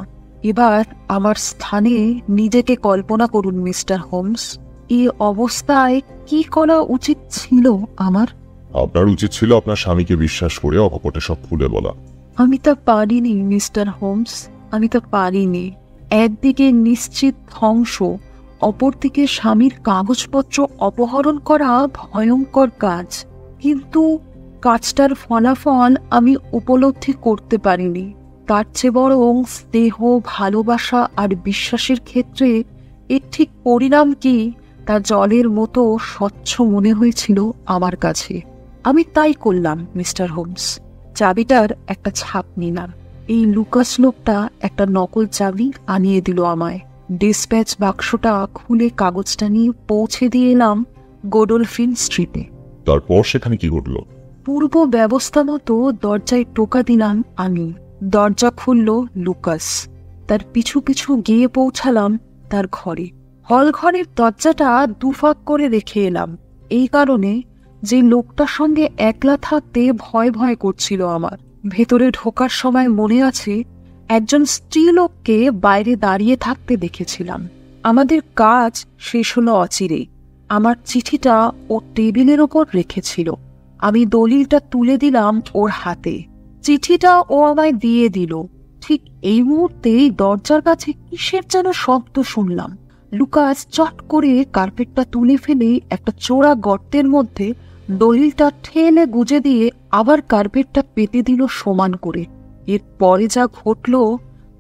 এবার আমার স্থানে নিজেকে কল্পনা করুন মিস্টার হোমস, এই অবস্থায় কি করা উচিত ছিল আমার?
আপনার উচিত ছিল আপনার স্বামীকে বিশ্বাস করে অকপটে সব খুলে বলা।
আমি তা পারিনি মিস্টার হোমস, আমি তা পারিনি। একদিকে নিশ্চিত ধ্বংস, অপরদিকে স্বামীর কাগজপত্র অপহরণ করা ভয়ঙ্কর কাজ। কিন্তু কাজটার ফলাফল আমি উপলব্ধি করতে পারিনি। তার চেয়ে বরং স্নেহ, ভালোবাসা আর বিশ্বাসের ক্ষেত্রে এর ঠিক পরিণাম কি তা জলের মতো স্বচ্ছ মনে হয়েছিল আমার কাছে। আমি তাই করলাম মিস্টার হোমস। চাবিটার একটা ছাপ নিলাম। এই লুকাস লোকটা একটা নকল চাবি আনিয়ে দিল আমায়। ডিসপ্যাচ বাক্সটা খুলে কাগজটা নিয়ে পৌঁছে দিয়ে এলাম গোডলফিন স্ট্রিটে।
তারপর সেখানে কি ঘটল?
পূর্ব ব্যবস্থা মতো দরজায় টোকা দিলাম আমি। দরজা খুলল লুকাস। তার পিছু পিছু গিয়ে পৌঁছালাম তার ঘরে। হল ঘরের দরজাটা দুফাক করে রেখে এলাম, এই কারণে যে লোকটার সঙ্গে একলা থাকতে ভয় ভয় করছিল আমার। ভেতরে ঢোকার সময় মনে আছে একজন স্ত্রীলোককে বাইরে দাঁড়িয়ে থাকতে দেখেছিলাম। আমাদের কাজ শেষ হলো অচিরেই। আমার চিঠিটা ও টেবিলের ওপর রেখেছিল। আমি দলিলটা তুলে দিলাম ওর হাতে। চিঠিটা ও আমায় দিয়ে দিল। ঠিক এই মুহূর্তেই দরজার কাছে কিসের যেন শব্দ শুনলাম। লুকাস চট করে কার্পেটটা তুলে ফেলে একটা চোরা গর্তের মধ্যে দলিলটা ঠেলে গুজে দিয়ে আবার কার্পেটটা পেতে দিল সমান করে। এর পরে যা ঘটল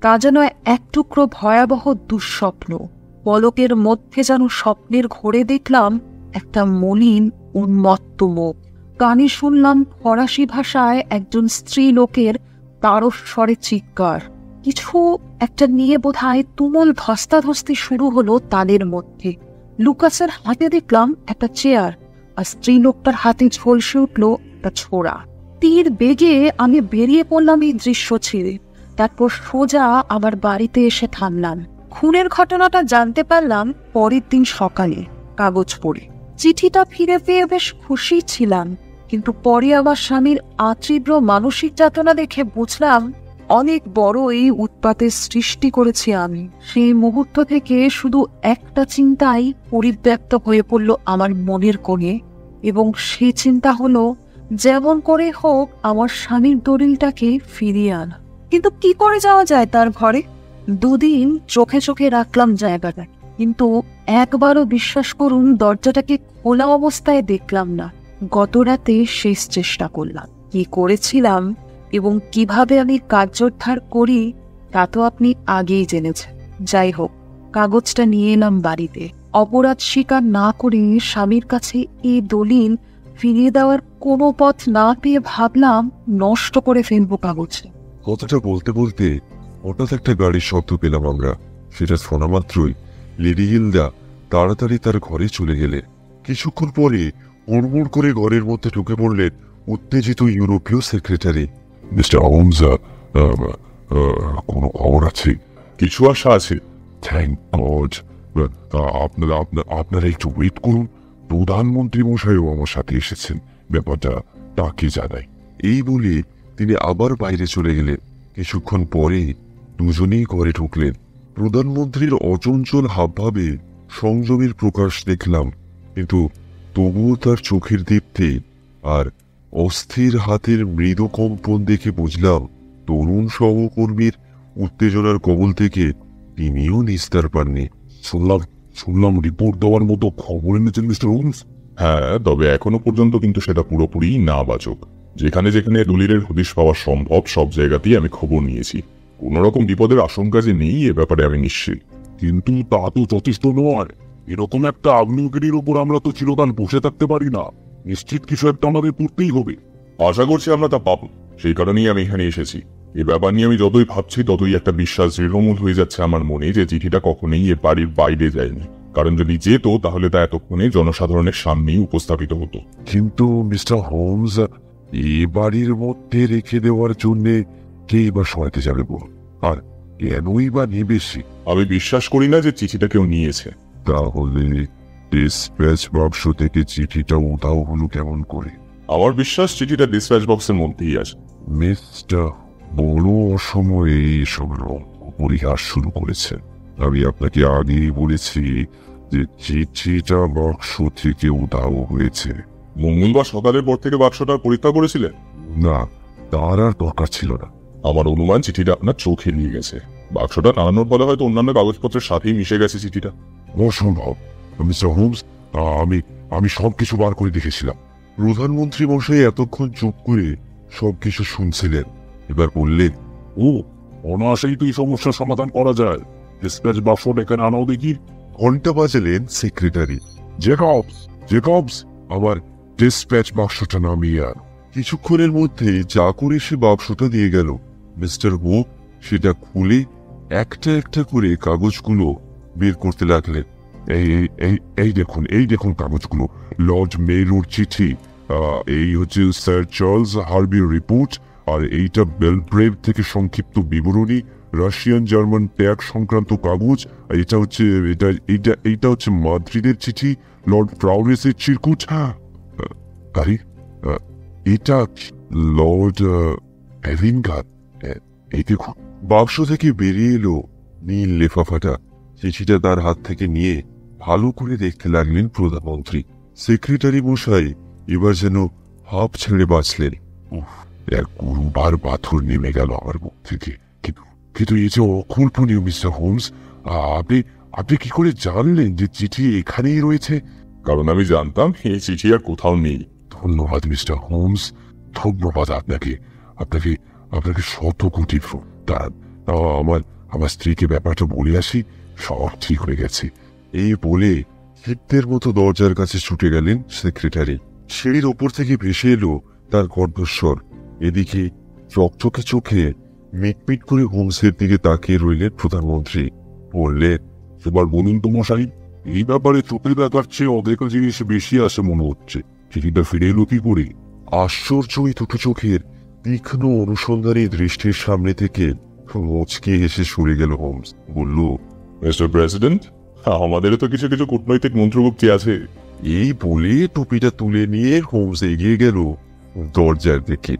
তা যেন এক টুকরো ভয়াবহ দুঃস্বপ্ন। পলকের মধ্যে যেন স্বপ্নের ঘোরে দেখলাম একটা মলিন উন্মত্ত মুখ। কানে শুনলাম ফরাসি ভাষায় একজন স্ত্রী লোকের তারস্বরে চিৎকার। কিছু একটা নিয়ে বোধহয় তুমুল ধস্তাধস্তি শুরু হলো তাদের মধ্যে। লুকাসের হাতে দেখলাম একটা চেয়ার, আর স্ত্রী লোকটার হাতে ঝলসে উঠল একটা ছোড়া। তীর বেগে আমি বেরিয়ে পড়লাম এই দৃশ্য ছেড়ে। তারপর সোজা আমার বাড়িতে এসে থামলাম। খুনের ঘটনাটা জানতে পারলাম পরের দিন সকালে কাগজ পড়ে। চিঠিটা ফিরে পেয়ে বেশ খুশি ছিলাম, কিন্তু পরে আমার স্বামীর আতীব্র মানসিক যাতনা দেখে বুঝলাম অনেক বড় এই উৎপাতের সৃষ্টি করেছি আমি। সেই মুহূর্ত থেকে শুধু একটা চিন্তাই পরিব্যাপ্ত হয়ে পড়ল আমার মনের কোণে, এবং সেই চিন্তা হলো যেমন করে হোক আমার স্বামীর দলিলটাকে ফিরিয়ে আনা। কিন্তু কি করে যাওয়া যায় তার ঘরে? দুদিন চোখে চোখে রাখলাম জায়গাটা, কিন্তু একবারও বিশ্বাস করুন দরজাটাকে খোলা অবস্থায় দেখলাম না। গত রাতে শেষ চেষ্টা করলাম। কি করেছিলাম এবং কিভাবে আমি কার্যোদ্ধার করি তা তো আপনি আগেই জেনেছেন। যাই হোক, কাগজটা নিয়ে এলাম বাড়িতে। অপরাধ স্বীকার না করে স্বামীর কাছে এই দলিল ফিরিয়ে দেওয়ার কোনো পথ না পেয়ে ভাবলাম নষ্ট করে ফেলবো কাগজে।
কথাটা বলতে বলতে হঠাৎ একটা গাড়ির শব্দ পেলাম আমরা। সেটা শোনা মাত্রই লেডি হিলদা তাড়াতাড়ি তার ঘরে চলে গেলে। কিছুক্ষণ পরে হুড়মুড় করে ঘরের মধ্যে ঢুকে পড়লেন উত্তেজিত ইউরোপীয় সেক্রেটারি।
মিস্টার হোমস, কোনো খবর আছে? কিছু আশা আছে?
Thank god. আপনারা একটু ওয়েট করুন, প্রধানমন্ত্রী মশাইও আমার সাথে এসেছেন, ব্যাপারটা তাকে জানাই। এই বলে তিনি আবার বাইরে চলে গেলেন। কিছুক্ষণ পরে দুজনেই ঘরে ঢুকলেন। প্রধানমন্ত্রীর অচঞ্চল হাবভাবে সংযমের প্রকাশ দেখলাম, কিন্তু তবুও তার চোখের দীপ্তি আর অস্থির হাতের মৃদু কম্পন দেখে বুঝলাম তরুণ সহকর্মীর উত্তেজনার কবল থেকে তিনিও নিস্তার পাননি।
শুনলাম রিপোর্ট দেওয়ার মতো খবর এনেছেন মিস্টার হোমস। হ্যাঁ, তবে এখনো পর্যন্ত কিন্তু সেটা পুরোপুরি না বাচক। যেখানে যেখানে দলিলের হদিশ পাওয়া সম্ভব সব জায়গাতেই আমি খবর নিয়েছি। কোন রকম বিপদের আশঙ্কা যে নেই এ ব্যাপারে আমি নিশ্চিত।
কিন্তু তা তো যথেষ্ট নয়। এরকম একটা আগ্নেয়গিরির উপর আমরা তো চিরকাল বসে থাকতে পারি না। নিশ্চিত কিছু একটা আমাদের করতেই হবে।
আশা করছি আমরা তা পাবো, সেই কারণেই আমি এখানে এসেছি। এ ব্যাপার নিয়ে আমি যতই ভাবছি ততই একটা বিশ্বাস দৃঢ়মূল হয়ে যাচ্ছে আমার মনে যে চিঠিটা কখনোই এর বাড়ির বাইরে যায়নি। কারণ যদি যেত তাহলে তা এতক্ষণে জনসাধারণের সামনেই উপস্থাপিত হতো।
কিন্তু মিস্টার হোমস, এ বাড়ির মধ্যে রেখে দেওয়ার জন্য কে বা সহায়তা যাবে বল? আর কেনই বা নেবে সে?
আমি বিশ্বাস করি না যে চিঠিটা কেউ নিয়েছে।
ডিসপ্যাচ বাক্স থেকে চিঠিটা উধাও হলো কেমন করে?
আমার বিশ্বাস চিঠিটা ডিসপ্যাচ বক্সের মধ্যেই আছে।
মিস্টার বড় অসময়ে এসব পরিহাস শুরু করেছেন। আমি আপনাকে আগেই বলেছি যে চিঠিটা বাক্স থেকে উধাও হয়েছে।
মঙ্গলবার সকালের পর থেকে বাক্সটা পরীক্ষা করেছিলেন?
না, তার আর দরকার ছিল না।
আমার অনুমান চিঠিটা আপনার চোখে নিয়ে গেছে। বাক্সটা টানানোর ফলে হয়তো অন্যান্য কাগজপত্রের সাথেই মিশে গেছে চিঠিটা।
অসম্ভব মিস্টার হোমস, আমি আমি সবকিছু বার করে দেখেছিলাম।
প্রধানমন্ত্রী মশাই এতক্ষণ চুপ করে সবকিছু শুনছিলেন। এবার বললেন,
ও, অনায়াসেই তো এই সমস্যার সমাধান করা যায়। ডিসপ্যাচ বাক্সটা এখানে আনাও দেখি।
ঘন্টা বাজালেন সেক্রেটারি।
জেকবস, জেকবস, আমার ডিসপ্যাচ বাক্সটা নামিয়ে আন।
কিছুক্ষণের মধ্যে যা করে সে বাক্সটা দিয়ে গেল। মিস্টার হোপ সেটা খুলে একটা একটা করে কাগজগুলো বের করতে লাগলেন।
এই এই এই দেখুন, এই দেখুন কাগজগুলো। লর্ড মেয়র চিঠি, এই হচ্ছে স্যার চার্লস হার্বির রিপোর্ট, আর এইটা বেলব্রেভ থেকে সংক্ষিপ্ত বিবরণী, রাশিয়ান জার্মান ত্যাগ সংক্রান্ত কাগজ। এটা হচ্ছে এইটা হচ্ছে মাদ্রিদের চিঠি, লর্ড ফ্রাউরেসের চিরকুট। আরে এটা লর্ড এভিনগার। এই দেখুন।
বাক্স থেকে বেরিয়ে এলো নীল লেফাফাটা। চিঠিটা তার হাত থেকে নিয়ে ভালো করে দেখতে লাগলেন প্রধানমন্ত্রী। সেক্রেটারি মশাই এবার যেন হাঁপ ছেড়ে বাঁচলেন।
এক গুরুবার পাথর নেমে গেল আমার মুখ থেকে। কিন্তু এই যে অকল্পনীয় মিস্টার হোমস, আপনি আপনি কি করে জানলেন যে চিঠি এখানেই রয়েছে?
কারণ আমি জানতাম এই চিঠি আর কোথাও নেই।
ধন্যবাদ মিস্টার হোমস, ধন্যবাদ আপনাকে। আপনাকে আপনাকে শত কোটি আমার স্ত্রীকে ব্যাপারটা বলে আসি, সব ঠিক হয়ে গেছে।
এই বলে ক্ষিপ্তের মতো দরজার কাছে ছুটে গেলেন সেক্রেটারি। সিঁড়ির ওপর থেকে ভেসে এলো তার কণ্ঠস্বর। এদিকে চকচকে চোখে মিটমিট করে হোমসের দিকে তাকিয়ে রইলেন প্রধানমন্ত্রী। বললেন,
এবার বলুন তো মশাই, এই ব্যাপারে চোখের দেখার চেয়ে অদেখা জিনিস বেশি আসে মনে হচ্ছে। চিঠিটা ফিরে এলো কি করে?
আশ্চর্য ওই দুটো চোখের তীক্ষ্ণ অনুসন্ধানী দৃষ্টির সামনে থেকে মুচকে হেসে সরে গেল হোমস। বলল,
মিস্টার প্রেসিডেন্ট, আমাদেরও তো কিছু কিছু কূটনৈতিক মন্ত্রগুপ্তি আছে।
এই বলে টুপিটা তুলে নিয়ে হোমস এগিয়ে গেল দরজার দিকে।